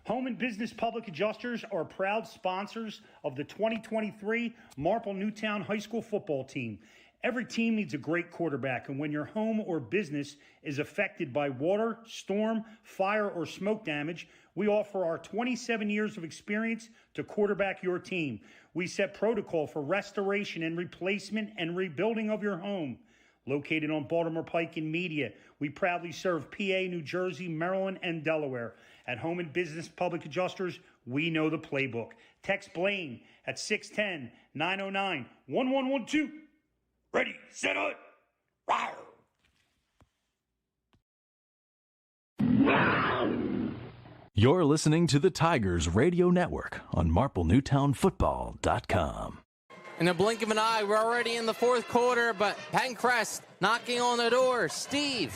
Home and Business Public Adjusters are proud sponsors of the 2023 Marple Newtown High School football team. Every team needs a great quarterback, and when your home or business is affected by water, storm, fire, or smoke damage, we offer our 27 years of experience to quarterback your team. We set protocol for restoration and replacement and rebuilding of your home. Located on Baltimore Pike in Media, we proudly serve PA, New Jersey, Maryland, and Delaware. At Home and Business Public Adjusters, we know the playbook. Text Blaine at 610-909-1112. Ready, set, up. You're listening to the Tigers Radio Network on MarpleNewtownFootball.com. In a blink of an eye, we're already in the fourth quarter, but Penncrest knocking on the door. Steve,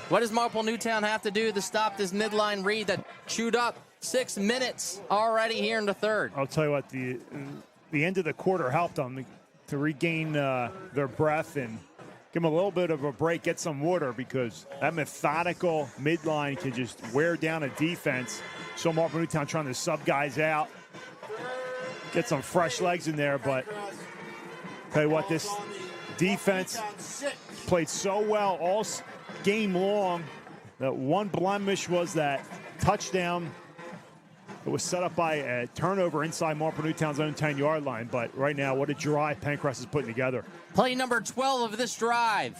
what does Marple Newtown have to do to stop this midline read that chewed up 6 minutes already here in the third? I'll tell you what, the end of the quarter helped them to regain their breath and give them a little bit of a break, get some water, because that methodical midline can just wear down a defense. So Marple Newtown trying to sub guys out, get some fresh legs in there, but tell you what, this defense played so well all game long. That one blemish was that touchdown. It was set up by a turnover inside Marple Newtown's own 10-yard line. But right now, what a drive Penncrest is putting together. Play number 12 of this drive.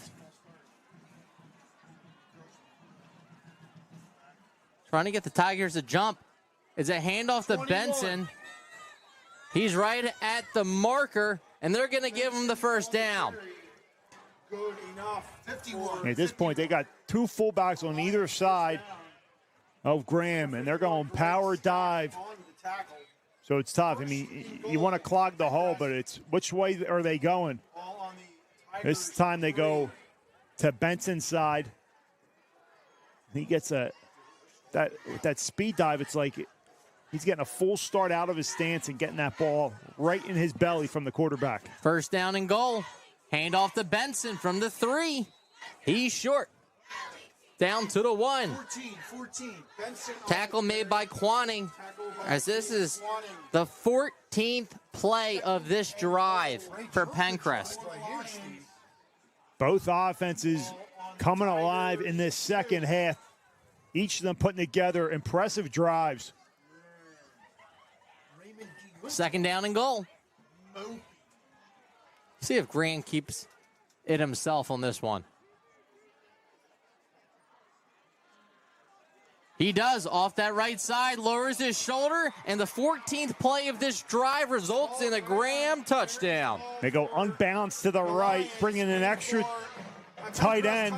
Trying to get the Tigers to jump. It's a handoff to 21. Benson. He's right at the marker, and they're going to give him the first down. Good enough. 51. At this point, they got two fullbacks on either side of Graham, and they're going power dive. So it's tough. I mean, you want to clog the hole, but it's which way are they going? This time they go to Benson's side. He gets that speed dive. It's like he's getting a full start out of his stance and getting that ball right in his belly from the quarterback. First down and goal. Hand off to Benson from the 3. He's short. Down to the 1. 14. Benson tackle made by Quanning, as this is the 14th play of this drive for Penncrest. Both offenses coming alive in this second half. Each of them putting together impressive drives. Second down and goal. See if Grant keeps it himself on this one. He does, off that right side, lowers his shoulder, and the 14th play of this drive results in a Graham touchdown. They go unbalanced to the right, bringing an extra tight end.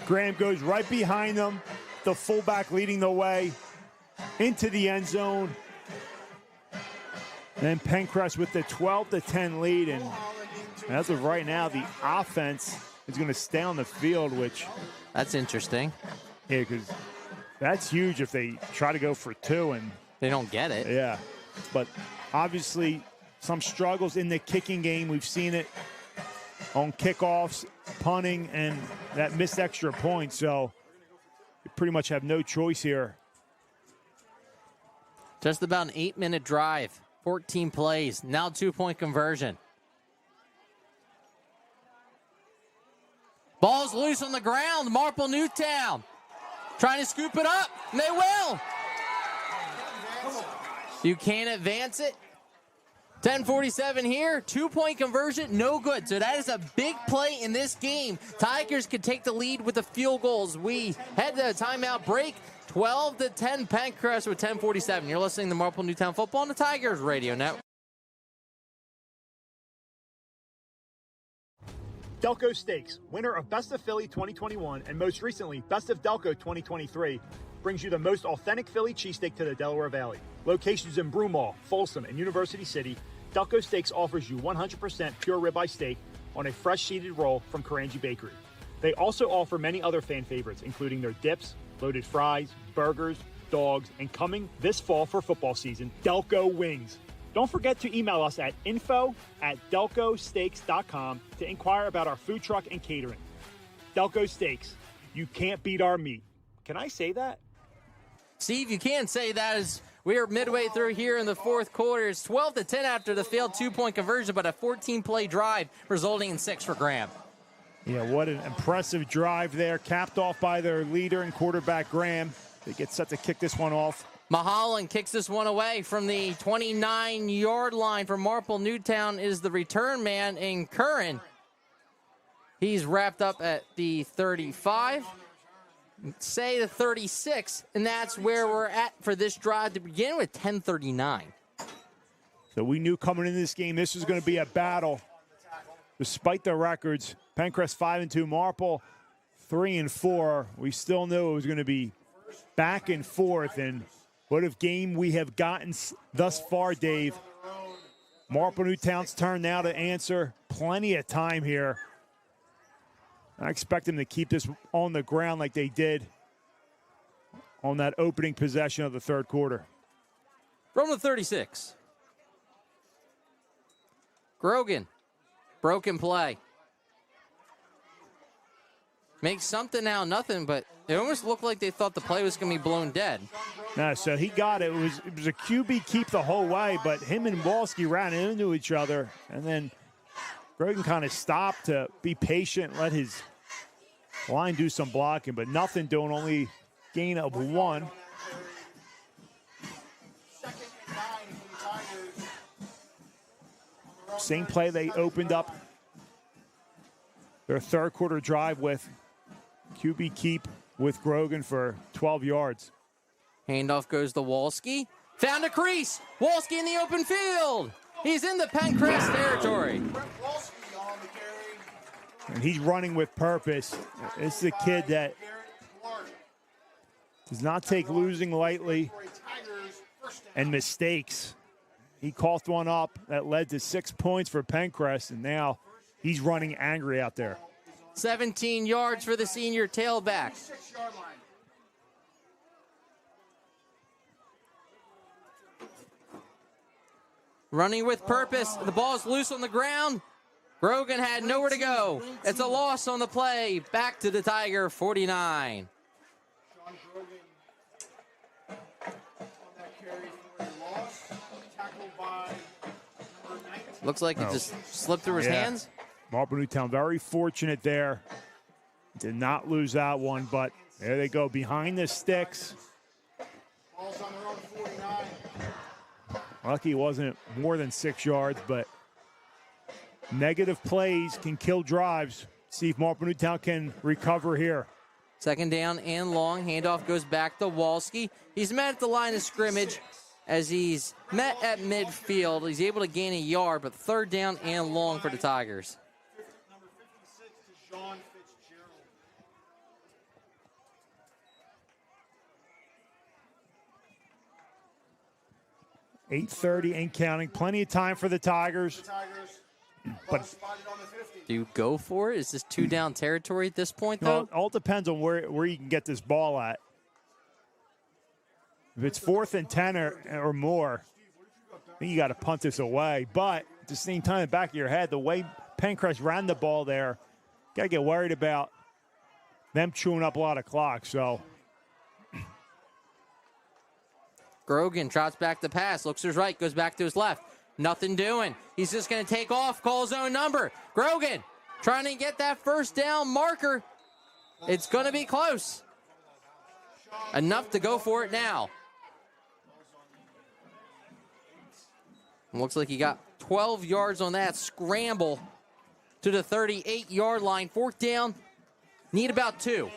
Graham goes right behind them, the fullback leading the way into the end zone. And then Penncrest with the 12-10 lead, and as of right now, the offense is going to stay on the field, which... That's interesting. Yeah, because... that's huge if they try to go for 2 and they don't get it. Yeah, but obviously some struggles in the kicking game. We've seen it on kickoffs, punting, and that missed extra point. So you pretty much have no choice here. Just about an 8-minute drive, 14 plays, now 2-point conversion. Ball's loose on the ground. Marple Newtown trying to scoop it up, and they will. You can't advance it. 10:47 here, 2-point conversion, no good. So that is a big play in this game. Tigers could take the lead with the field goals. We head to a timeout break. 12-10 Penncrest with 10:47. You're listening to Marple Newtown Football on the Tigers Radio Network. Delco Steaks, winner of Best of Philly 2021 and most recently Best of Delco 2023, brings you the most authentic Philly cheesesteak to the Delaware Valley. Locations in Broomall, Folsom, and University City, Delco Steaks offers you 100% pure ribeye steak on a fresh seeded roll from Karanji Bakery. They also offer many other fan favorites, including their dips, loaded fries, burgers, dogs, and coming this fall for football season, Delco Wings. Don't forget to email us at info@delcosteaks.com to inquire about our food truck and catering. Delco Steaks, you can't beat our meat. Can I say that? Steve, you can say that as we are midway through here in the fourth quarter. It's 12-10 after the failed two-point conversion, but a 14-play drive resulting in 6 for Graham. Yeah, what an impressive drive there, capped off by their leader and quarterback Graham. They get set to kick this one off. Mahalan kicks this one away from the 29-yard line. For Marple Newtown is the return man in Curran. He's wrapped up at the 35, say the 36, and that's where we're at for this drive to begin with 10:39. So we knew coming into this game this was going to be a battle. Despite the records, Penncrest 5-2, Marple 3-4. We still knew it was going to be back and forth, and what a game we have gotten thus far, Dave. Marple Newtown's turn now to answer. Plenty of time here. I expect them to keep this on the ground like they did on that opening possession of the third quarter. From the 36. Grogan. Broken play. Makes something now, nothing, but it almost looked like they thought the play was going to be blown dead. No, so he got it. It was a QB keep the whole way, but him and Walski ran into each other, and then Grogan kind of stopped to be patient, let his line do some blocking, but nothing doing, only gain of 1. Same play they opened up their third quarter drive with. QB keep with Grogan for 12 yards. Handoff goes to Walski. Found a crease. Walski in the open field. He's in the Penncrest territory. And he's running with purpose. This is a kid that does not take losing lightly and mistakes. He coughed one up that led to 6 points for Penncrest, and now he's running angry out there. 17 yards for the senior tailback. Running with purpose. The ball's loose on the ground. Grogan had nowhere to go. It's a loss on the play. Back to the Tiger 49. Looks like it just slipped through his hands. Marple Newtown very fortunate there. Did not lose that one, but there they go behind the sticks. Lucky it wasn't more than 6 yards, but negative plays can kill drives. See if Marple Newtown can recover here. Second down and long. Handoff goes back to Walski. He's met at the line of scrimmage. As he's met at midfield, he's able to gain a yard, but third down and long for the Tigers. Number 56 to Sean Fitzgerald. 8:30 and counting. Plenty of time for the Tigers. But do you go for it? Is this 2-down territory at this point, though? Well, it all depends on where you can get this ball at. If it's 4th and 10 or more, I think you got to punt this away. But at the same time, in the back of your head, the way Penncrest ran the ball there, got to get worried about them chewing up a lot of clock. So Grogan trots back the pass, looks to his right, goes back to his left. Nothing doing. He's just going to take off, call his own number. Grogan trying to get that first down marker. It's going to be close. Enough to go for it now. Looks like he got 12 yards on that scramble to the 38-yard line. Fourth down, need about 2.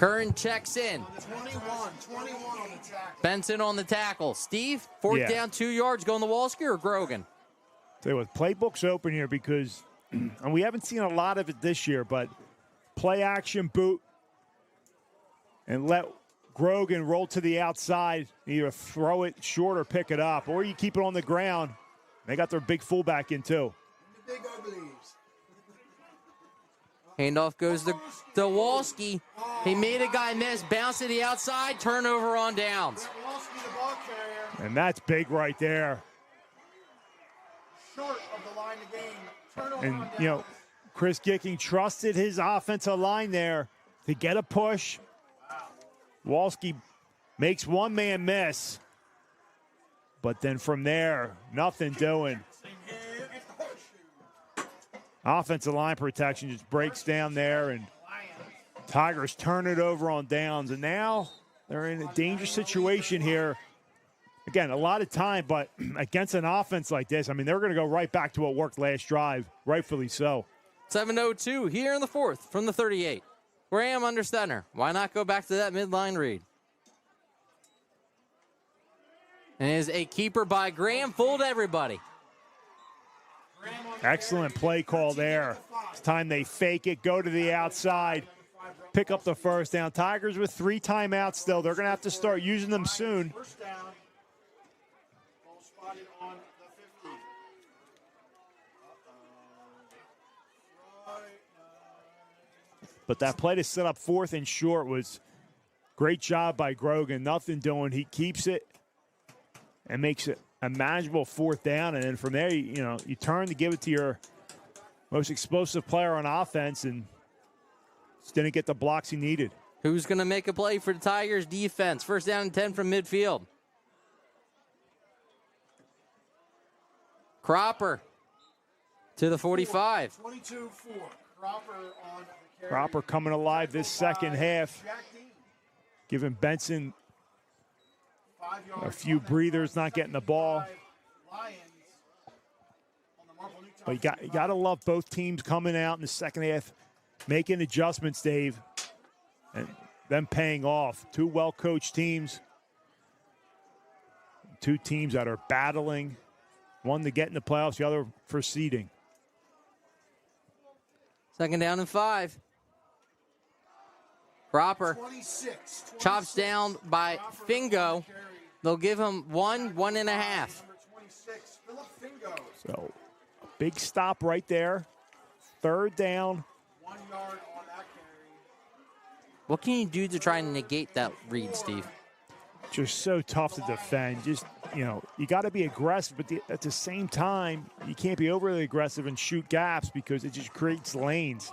Curran checks in. 21 on the tackle. Benson on the tackle. Steve, fourth down, 2 yards, going to Walski or Grogan? Tell you what, playbook's open here because, and we haven't seen a lot of it this year, but play action boot and let Grogan roll to the outside, either throw it short or pick it up, or you keep it on the ground. They got their big fullback in too. The big uglies. Handoff goes to Walski. He made a guy miss, bounce to the outside, turnover on downs. Walski, the ball carrier. And that's big right there. Short of the line of game. Turnover And, on downs. you know, Chris Gicking trusted his offensive line there to get a push. Walski makes one man miss. But then from there, nothing doing. Offensive line protection just breaks down there, and Tigers turn it over on downs. And now they're in a dangerous situation here. Again, a lot of time, but against an offense like this, I mean, they're going to go right back to what worked last drive, rightfully so. 7:02 here in the fourth from the 38. Graham under center. Why not go back to that midline read? And it is a keeper by Graham. Fooled everybody. Excellent play call there. It's time they fake it, go to the outside, pick up the first down. Tigers with 3 timeouts still. They're going to have to start using them soon. First down. Ball spotted on the 50. But that play to set up 4th and short was great job by Grogan. Nothing doing. He keeps it and makes it a manageable 4th down. And then from there, you turn to give it to your most explosive player on offense, and just didn't get the blocks he needed. Who's going to make a play for the Tigers defense? First down and 10 from midfield. Cropper to the 45. 22-4. Cropper on the carry. Cropper coming alive this second half, giving Benson a few breathers, not getting the ball. But you got to love both teams coming out in the second half, making adjustments, Dave, and them paying off. 2 well-coached teams, 2 teams that are battling, one to get in the playoffs, the other for seeding. Second down and 5. Cropper 26, chops down by Fingo. They'll give him 1.5. Number 26, Philip Fingo. So a big stop right there. Third down. 1 yard on that carry. What can you do to try and negate that read, Steve? Just so tough to defend. Just, you got to be aggressive, but at the same time, you can't be overly aggressive and shoot gaps because it just creates lanes.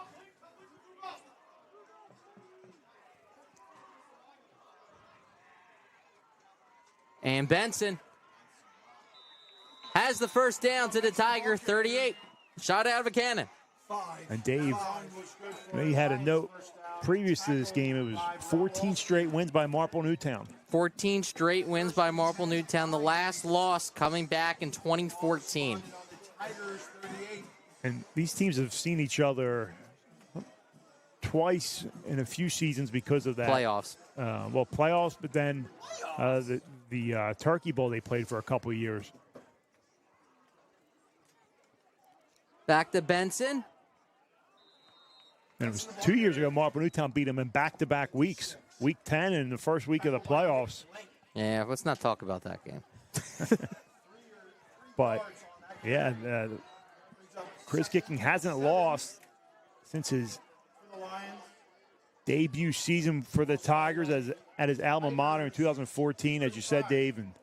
And Benson has the first down to the Tiger 38. Shot out of a cannon. And Dave, he had a note previous to this game. It was 14 straight wins by Marple Newtown. 14 straight wins by Marple Newtown. The last loss coming back in 2014. And these teams have seen each other twice in a few seasons because of that. Playoffs. Playoffs, but then the Turkey Bowl they played for a couple of years. Back to Benson. And it was 2 years ago, Marple Newtown beat them in back-to-back weeks. Week 10 and the first week of the playoffs. Yeah, let's not talk about that game. But, yeah, Chris Gicking hasn't lost since his debut season for the Tigers at his alma mater in 2014, as you said, Dave. And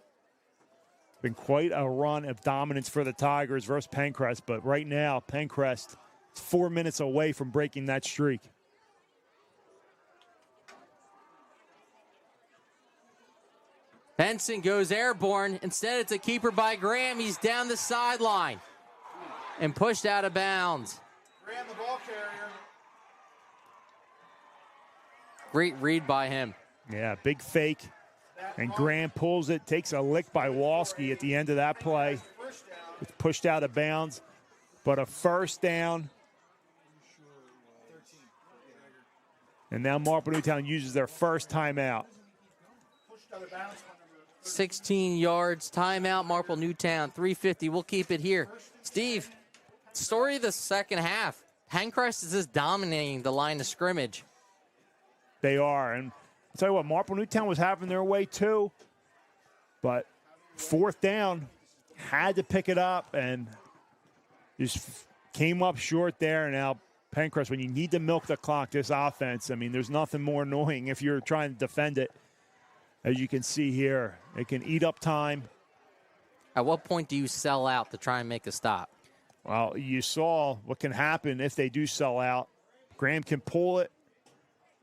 it's been quite a run of dominance for the Tigers versus Penncrest. But right now, Penncrest is 4 minutes away from breaking that streak. Benson goes airborne. Instead, it's a keeper by Graham. He's down the sideline and pushed out of bounds. Graham, the ball carrier. Great read by him. Yeah, big fake. And Graham pulls it, takes a lick by Walski at the end of that play. It's pushed out of bounds. But a first down. And now Marple Newtown uses their first timeout. 16 yards, timeout, Marple Newtown, 3:50. We'll keep it here. Steve, story of the second half. Penncrest is just dominating the line of scrimmage. They are. And I'll tell you what, Marple Newtown was having their way too. But fourth down, had to pick it up and just came up short there. And now Penncrest, when you need to milk the clock, this offense, I mean, there's nothing more annoying if you're trying to defend it. As you can see here, they can eat up time. At what point do you sell out to try and make a stop? Well, you saw what can happen if they do sell out. Graham can pull it,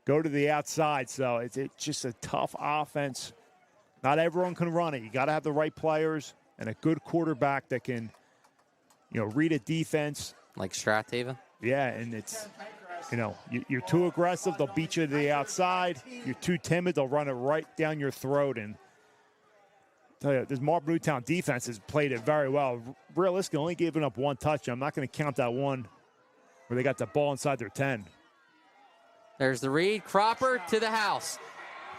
go to the outside. So it's just a tough offense. Not everyone can run it. You got to have the right players and a good quarterback that can, read a defense. Like Strathaven? Yeah, and it's, you're too aggressive, they'll beat you to the outside. You're too timid, they'll run it right down your throat. And I'll tell you, this Marple Newtown defense has played it very well. Realistically, only giving up one touchdown. I'm not going to count that one where they got the ball inside their 10. There's the read. Cropper to the house.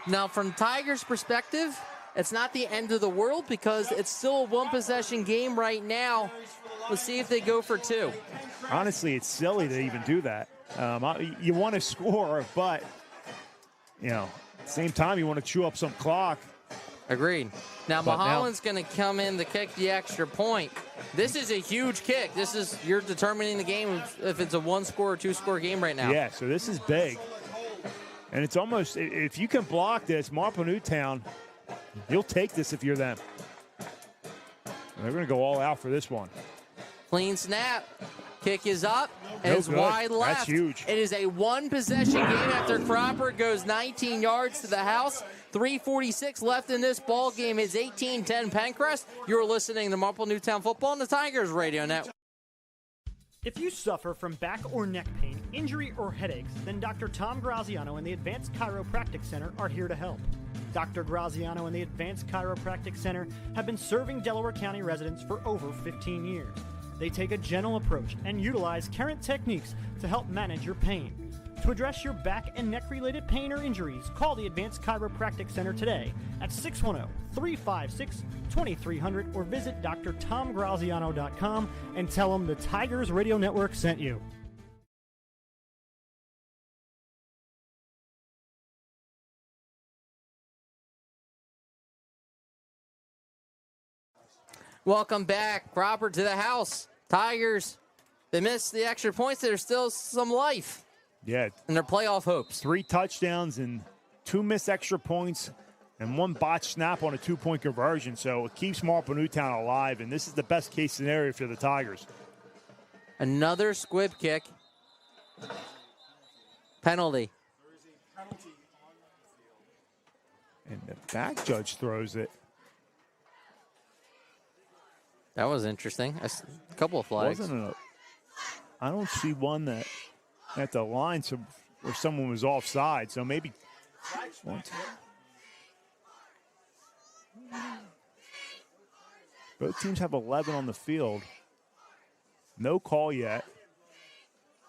Now, from Tigers' perspective, it's not the end of the world because it's still a one-possession game right now. Let's see if they go for two. Honestly, it's silly to even do that. You want to score, but, at the same time, you want to chew up some clock. Agreed. Now, Mulholland's going to come in to kick the extra point. This is a huge kick. You're determining the game if it's a one-score or two-score game right now. Yeah, so this is big. And it's almost, if you can block this, Marple Newtown, you'll take this if you're them. They're going to go all out for this one. Clean snap. Kick is up. It's wide left. That's huge. It is a one-possession game after Cropper goes 19 yards to the house. 3:46 left in this ball game. It's 18-10 Penncrest. You're listening to Marple Newtown Football on the Tigers Radio Network. If you suffer from back or neck pain, injury, or headaches, then Dr. Tom Graziano and the Advanced Chiropractic Center are here to help. Dr. Graziano and the Advanced Chiropractic Center have been serving Delaware County residents for over 15 years. They take a gentle approach and utilize current techniques to help manage your pain. To address your back and neck-related pain or injuries, call the Advanced Chiropractic Center today at 610-356-2300 or visit drtomgraziano.com and tell them the Tigers Radio Network sent you. Welcome back. Cropper to the house. Tigers, they missed the extra points. There's still some life. Yeah. And their playoff hopes. 3 touchdowns and 2 missed extra points and 1 botched snap on a 2-point conversion. So it keeps Marple Newtown alive, and this is the best case scenario for the Tigers. Another squib kick. Penalty. And the back judge throws it. That was interesting. A couple of flags. I don't see one that at the line where someone was offside. So maybe one, two. Both teams have 11 on the field. No call yet.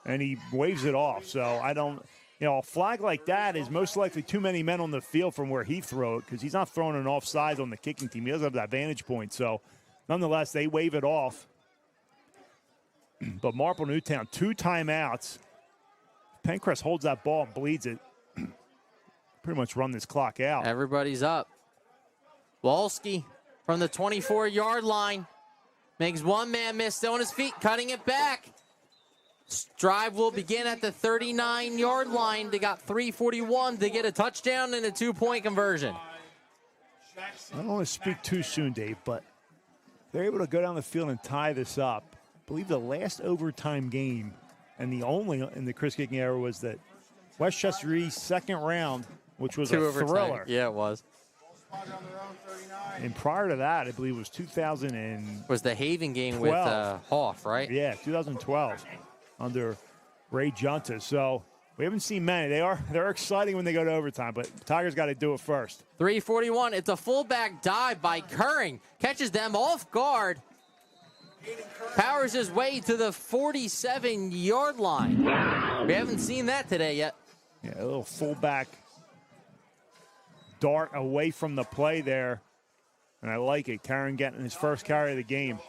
And he waves it off. So I don't, a flag like that is most likely too many men on the field from where he threw it because he's not throwing an offside on the kicking team. He doesn't have that vantage point. So nonetheless, they wave it off. But Marple Newtown, 2 timeouts. Penncrest holds that ball and bleeds it. Pretty much run this clock out. Everybody's up. Walski from the 24-yard line. Makes one man miss, still on his feet, cutting it back. Drive will begin at the 39-yard line. They got 3:41 to get a touchdown and a 2-point conversion. I don't want to speak too soon, Dave, but they're able to go down the field and tie this up. I believe the last overtime game and the only in the Chris Kicking era was that Westchester East second round, which was a thriller. Yeah, it was. And prior to that, I believe it was 2000 was the Haven game with Hoff, right? Yeah, 2012 under Ray Junta. So we haven't seen many. They're exciting when they go to overtime, but Tigers got to do it first. 3:41. It's a fullback dive by Curring. Catches them off guard. Powers his way to the 47-yard line. We haven't seen that today yet. Yeah, a little fullback dart away from the play there. And I like it. Karen getting his first carry of the game.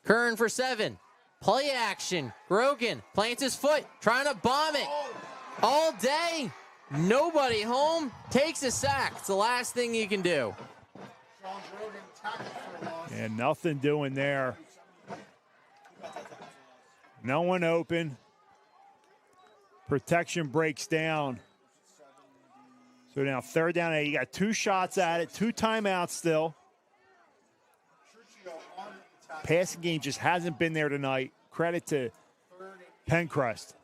Kern for 7. Play action. Grogan plants his foot, trying to bomb it. All day. Nobody home. Takes a sack. It's the last thing you can do. And nothing doing there. No one open. Protection breaks down. So now 3rd down 8. You got 2 shots at it, 2 timeouts still. Passing game just hasn't been there tonight. Credit to Penncrest.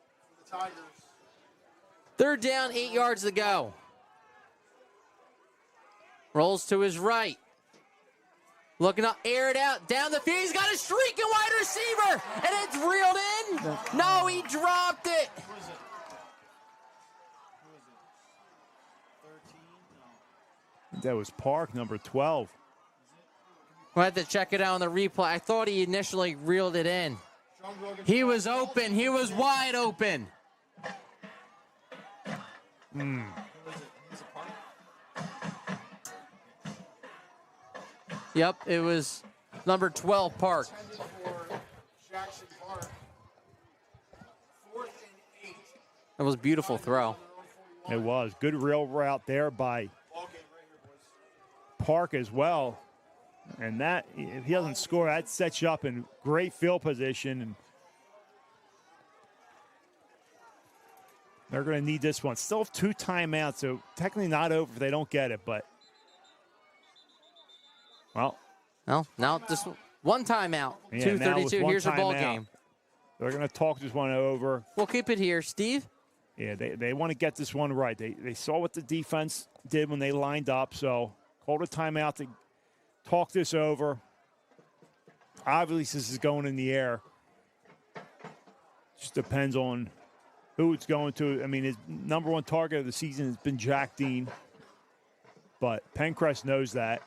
3rd down, 8 yards to go. Rolls to his right. Looking up, air it out, down the field. He's got a streaking wide receiver, and it's reeled in. No, he dropped it. That was Park, number 12. We'll have to check it out on the replay. I thought he initially reeled it in. He was open. He was wide open. Yep, it was number 12, Park. That was a beautiful throw. It was. Good reel route there by Park as well. And that, if he doesn't score, that sets you up in great field position. And they're going to need this one. Still have 2 timeouts, so technically not over if they don't get it, but well. No, now just 1 timeout. Yeah, 2:32. Here's the ball game. They're going to talk this one over. We'll keep it here, Steve. Yeah, they want to get this one right. They saw what the defense did when they lined up, so called a timeout to talk this over. Obviously, this is going in the air. Just depends on who it's going to. I mean, his number 1 target of the season has been Jack Dean, but Penncrest knows that.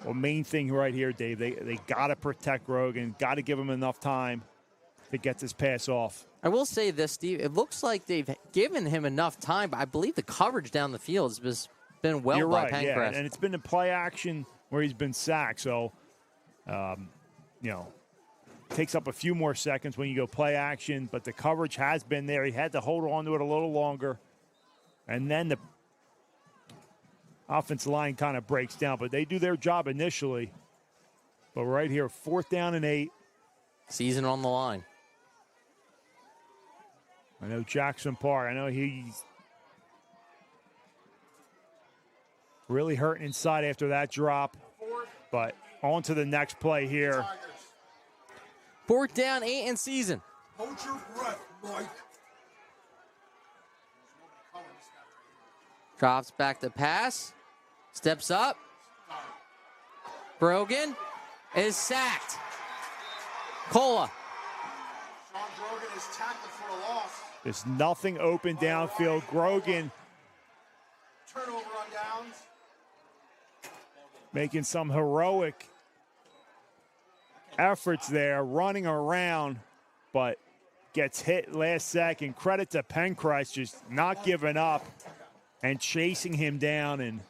Well, main thing right here, Dave, they got to protect Grogan, got to give him enough time to get this pass off. I will say this, Steve. It looks like they've given him enough time, but I believe the coverage down the field has been well You're by right, Penncrest. yeah, and it's been a play action where he's been sacked. So, takes up a few more seconds when you go play action, but the coverage has been there. He had to hold on to it a little longer. And then the offensive line kind of breaks down, but they do their job initially. But right here, 4th down and 8. Season on the line. I know Jackson Park. I know he's really hurting inside after that drop. But on to the next play here. 4th down, 8 in season. Hold your breath, Mike. Drops back to pass. Steps up. Grogan is sacked. Cola. Sean Grogan is tackled for a loss. There's nothing open downfield. Grogan Turnover on downs. making some heroic efforts there, running around, but gets hit last second. Credit to Penncrest, just not giving up and chasing him down. And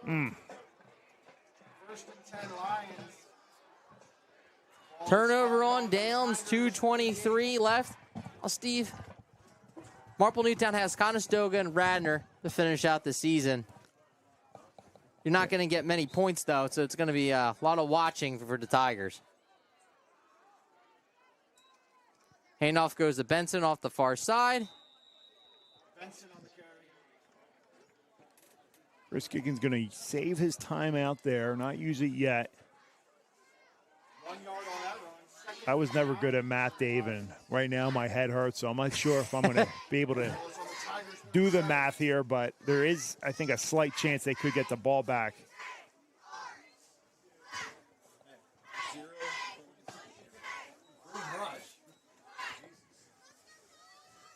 1st and 10 Lions. Turnover on downs, 2:23 left. Oh, Steve, Marple Newtown has Conestoga and Radnor to finish out the season. You're not going to get many points, though, so it's going to be a lot of watching for the Tigers. Handoff goes to Benson off the far side. Benson on the carry. Chris Giggins going to save his time out there, not use it yet. 1 yard on that run. I was never good at math, Dave, and right now my head hurts, so I'm not sure if I'm going to be able to do the math here, but there is, I think, a slight chance they could get the ball back.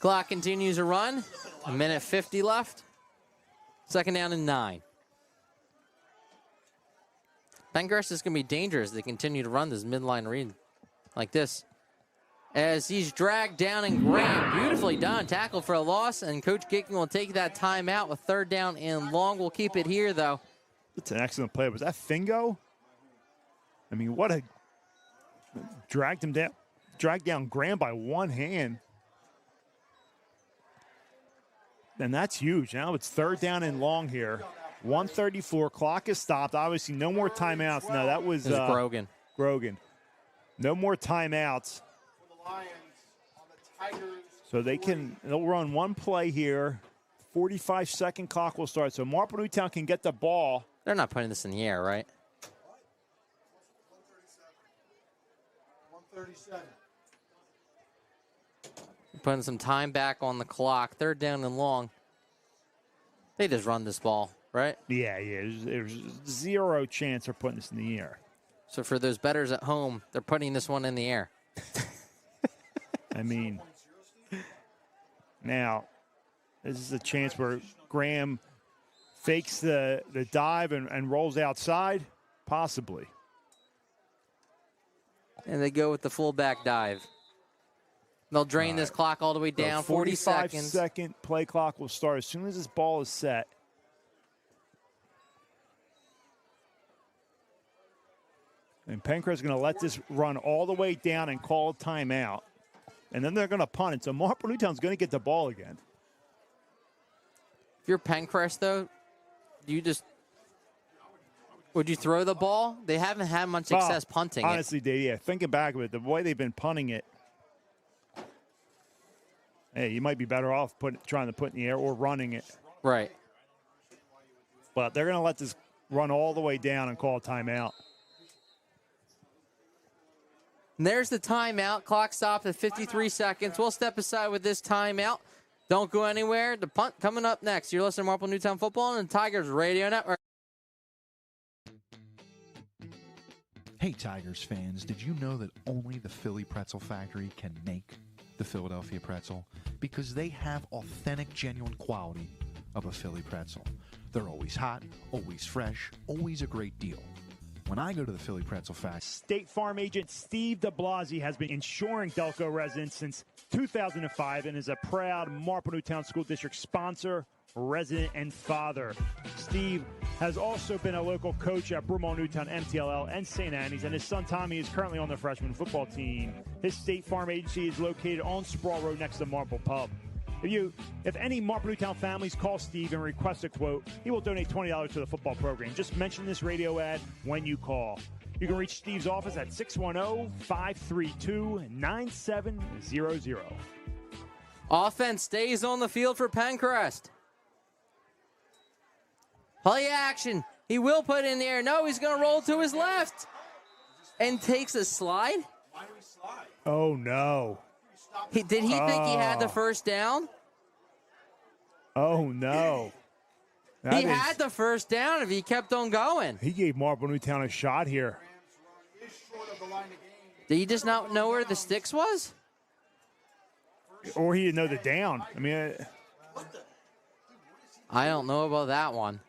Clock continues to run. 1:50 left. 2nd down and 9. Penncrest is going to be dangerous. They continue to run this midline read like this. as he's dragged down and grabbed. Beautifully done. Tackle for a loss, and Coach Gicking will take that timeout with 3rd down and long. We'll keep it here, though. It's an excellent play. Was that Fingo? I mean, what a dragged down Graham by one hand. And that's huge. Now it's 3rd down and long here. 1:34. Clock is stopped. Obviously, no more timeouts. No, that was Grogan. Grogan. No more timeouts. So they'll run one play here. 45-second clock will start. So Marple Newtown can get the ball. They're not putting this in the air, right? 137. Putting some time back on the clock. 3rd down and long. They just run this ball, right? Yeah. There's zero chance of putting this in the air. So for those bettors at home, they're putting this one in the air. I mean, now, this is a chance where Graham fakes the dive and rolls outside, possibly. And they go with the fullback dive. They'll drain this clock all the way down, 40 seconds. 45-second play clock will start as soon as this ball is set. And Penncrest is going to let this run all the way down and call a timeout. And then they're going to punt it. So Marple Newtown's going to get the ball again. If you're Penncrest, though, would you throw the ball? They haven't had much success punting honestly, it. Thinking back of it, the way they've been punting it, hey, you might be better off trying to put in the air or running it. Right. But they're going to let this run all the way down and call a timeout. And there's the timeout. Clock stopped at 53 seconds. We'll step aside with this timeout. Don't go anywhere. The punt coming up next. You're listening to Marple Newtown Football and the Tigers Radio Network. Hey, Tigers fans, did you know that only the Philly Pretzel Factory can make the Philadelphia pretzel? Because they have authentic, genuine quality of a Philly pretzel. They're always hot, always fresh, always a great deal. When I go to the Philly Pretzel Factory, State Farm agent Steve DeBlasi has been insuring Delco residents since 2005 and is a proud Marple Newtown School District sponsor, resident, and father. Steve has also been a local coach at Broomall Newtown, MTLL, and St. Annie's, and his son Tommy is currently on the freshman football team. His State Farm agency is located on Sproul Road next to Marple Pub. If any Marple Newtown families call Steve and request a quote, he will donate $20 to the football program. Just mention this radio ad when you call. You can reach Steve's office at 610-532-9700. Offense stays on the field for Penncrest. Play action. He will put it in the air. No, he's going to roll to his left and takes a slide. Why do we slide? Oh, no. Did he think he had the first down? Oh, no. He had the first down if he kept on going. He gave Marple Newtown a shot here. Did he just not know where the sticks was? Or he didn't know the down. I mean, I don't know about that one.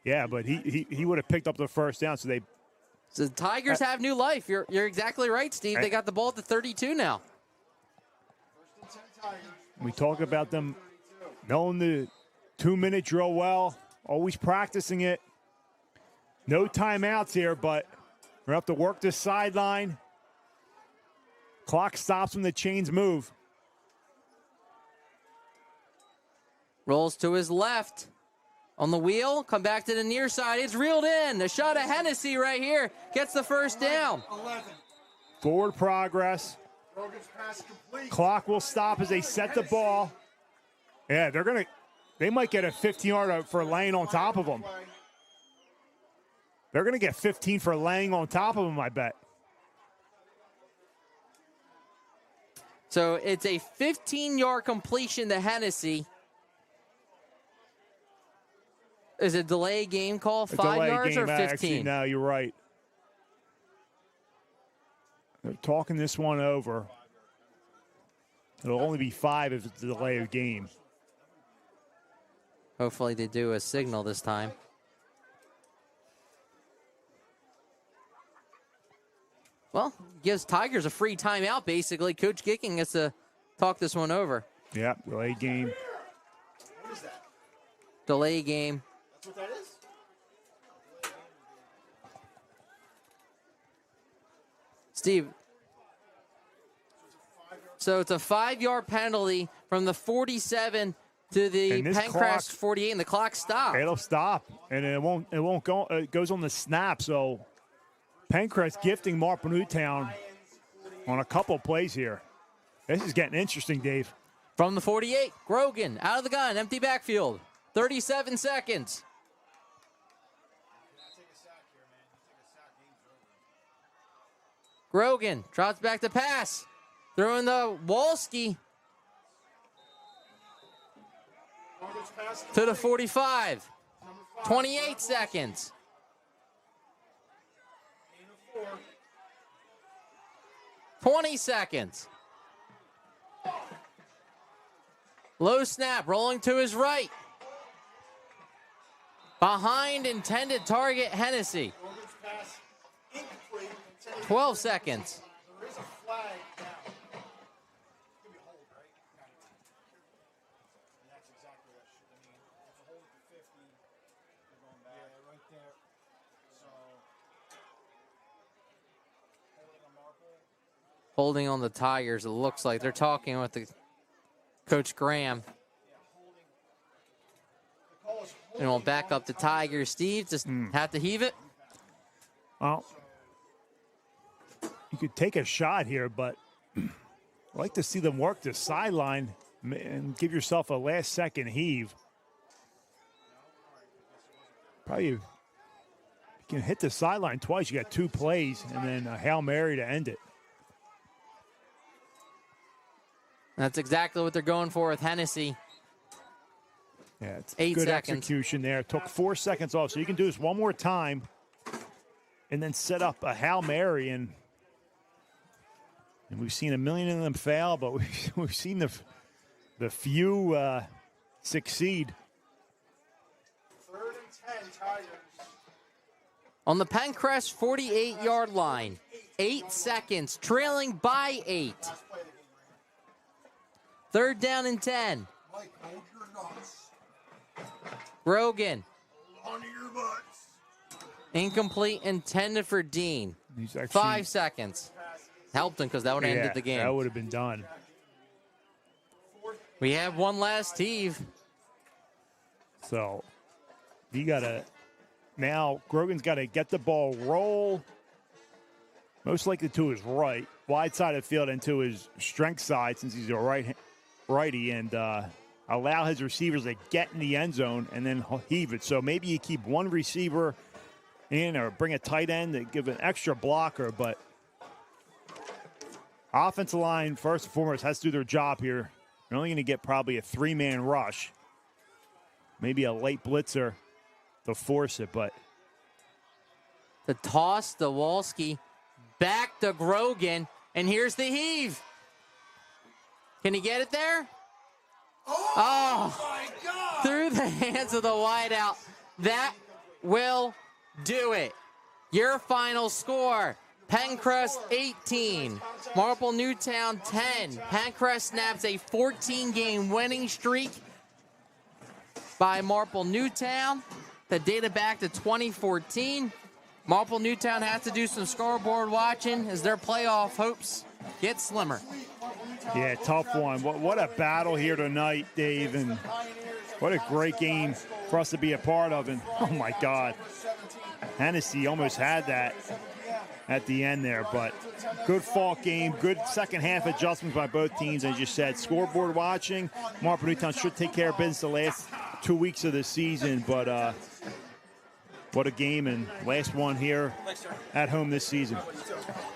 Yeah, but he would have picked up the first down. So the Tigers have new life. You're exactly right, Steve. They got the ball at the 32 now. We talk about them knowing the 2-minute drill well, always practicing it. No timeouts here, but we're going to have to work this sideline. Clock stops when the chains move. Rolls to his left. On the wheel, come back to the near side. It's reeled in. The shot of Hennessy right here gets the first down. 11. Forward progress. Clock will stop as they set the ball. Yeah, they might get a 15-yard for laying on top of them. They're going to get 15 for laying on top of them, I bet. So it's a 15-yard completion to Hennessy. Is it a delay game call, 5 yards or 15? Actually, no, you're right. They're talking this one over. It'll only be 5 if it's a delay of game. Hopefully they do a signal this time. Well, gives Tigers a free timeout, basically. Coach Gicking gets to talk this one over. Yeah, delay game. What is that? Delay game. That's what that is? Steve. So it's a 5-yard penalty from the 47 to the Penncrest 48, and the clock stopped. It'll stop, and it won't go. It goes on the snap. So Penncrest gifting Marple Newtown on a couple plays here. This is getting interesting, Dave. From the 48, Grogan out of the gun, empty backfield. 37 seconds. Grogan drops back to pass. Throwing the Walski to the 45. 28 seconds. $20 seconds. Low snap, rolling to his right. Behind intended target, Hennessy. 12 seconds. There is a flag now. Could be a hold, right? And that's exactly what I mean, it's a hold at the 50. They're going back. Yeah, right there. So, holding on Marple. Holding on the Tigers, it looks like. They're talking with the Coach Graham. And we'll back up the Tigers. Steve, just have to heave it. Well, you could take a shot here, but I'd like to see them work the sideline and give yourself a last-second heave. Probably, if you can hit the sideline twice, you got 2 plays, and then a Hail Mary to end it. That's exactly what they're going for with Hennessy. Yeah, it's 8 good seconds. execution there. It took 4 seconds off, so you can do this one more time and then set up a Hail Mary. And we've seen a million of them fail, but we've seen the few succeed. 3rd and 10, Tigers. On the Penncrest 48-yard line. 8 seconds, trailing by 8. 3rd down and 10. Mike, hold your nuts. Grogan. Hold on to your butts. Incomplete, intended for Dean. He's actually, 5 seconds. Helped him because that would have ended the game. That would have been done. We have one last heave. So you got to now Grogan's got to get the ball roll. Most likely to his right, wide side of the field, and to his strength side since he's a righty, and allow his receivers to get in the end zone and then heave it. So maybe you keep one receiver in or bring a tight end to give an extra blocker, but offensive line, first and foremost, has to do their job here. You're only going to get probably a 3-man rush, maybe a late blitzer to force it, but The toss, the Walski, back to Grogan, and here's the heave. Can he get it there? Oh, my God. Through the hands of the wideout. That will do it. Your final score, Penncrest 18, Marple Newtown 10. Penncrest snaps a 14-game winning streak by Marple Newtown that dated back to 2014. Marple Newtown has to do some scoreboard watching as their playoff hopes get slimmer. yeah, tough one. What a battle here tonight, Dave, and what a great game for us to be a part of. And oh my God, Hennessy almost had that at the end there, but good fall game, good second half adjustments by both teams. As you said, scoreboard watching, Marple Newtown should take care of business the last 2 weeks of the season, but what a game, and last one here at home this season.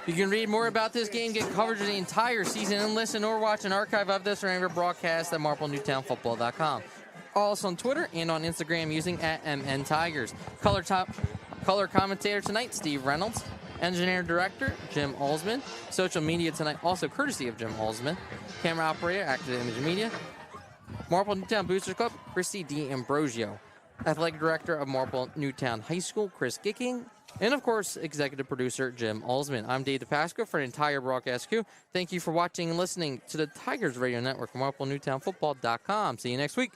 You can read more about this game, get coverage of the entire season, and listen or watch an archive of this or any of our broadcasts at marplenewtownfootball.com. Also on Twitter and on Instagram using @MNTigers. Color commentator tonight, Steve Reynolds. Engineer director, Jim Olsman. Social media tonight, also courtesy of Jim Olsman. Camera operator, Active Image Media. Marple Newtown Boosters Club, Christy D. Ambrosio. Athletic director of Marple Newtown High School, Chris Gicking. and, of course, executive producer Jim Alsman. I'm Dave DePasco for an entire broadcast crew. Thank you for watching and listening to the Tigers Radio Network from MarpleNewtownFootball.com. See you next week.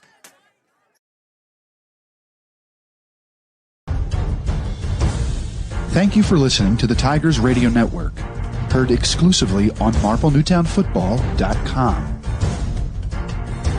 Thank you for listening to the Tigers Radio Network, heard exclusively on MarpleNewtownFootball.com.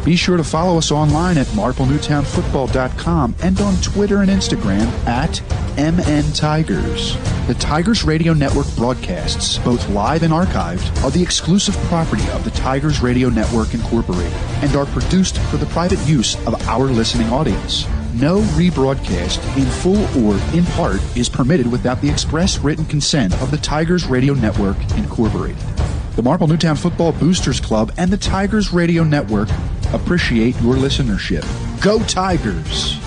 Be sure to follow us online at MarpleNewtownFootball.com and on Twitter and Instagram at MNTigers. The Tigers Radio Network broadcasts, both live and archived, are the exclusive property of the Tigers Radio Network Incorporated and are produced for the private use of our listening audience. No rebroadcast, in full or in part, is permitted without the express written consent of the Tigers Radio Network Incorporated. The Marple Newtown Football Boosters Club and the Tigers Radio Network appreciate your listenership. Go Tigers!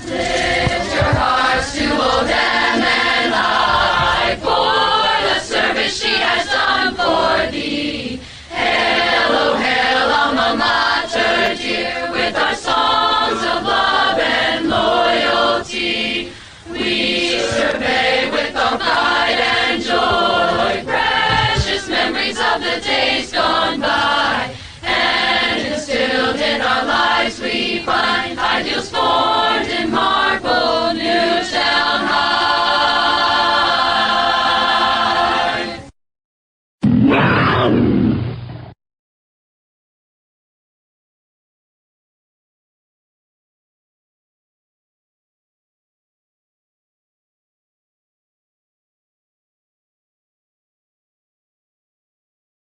Lift your hearts to old MNI for the service she has done for thee. Hail, oh hail, alma mater dear, with our songs of love and loyalty. We survey with all pride and joy precious memories of the days gone by, and instilled in our lives we find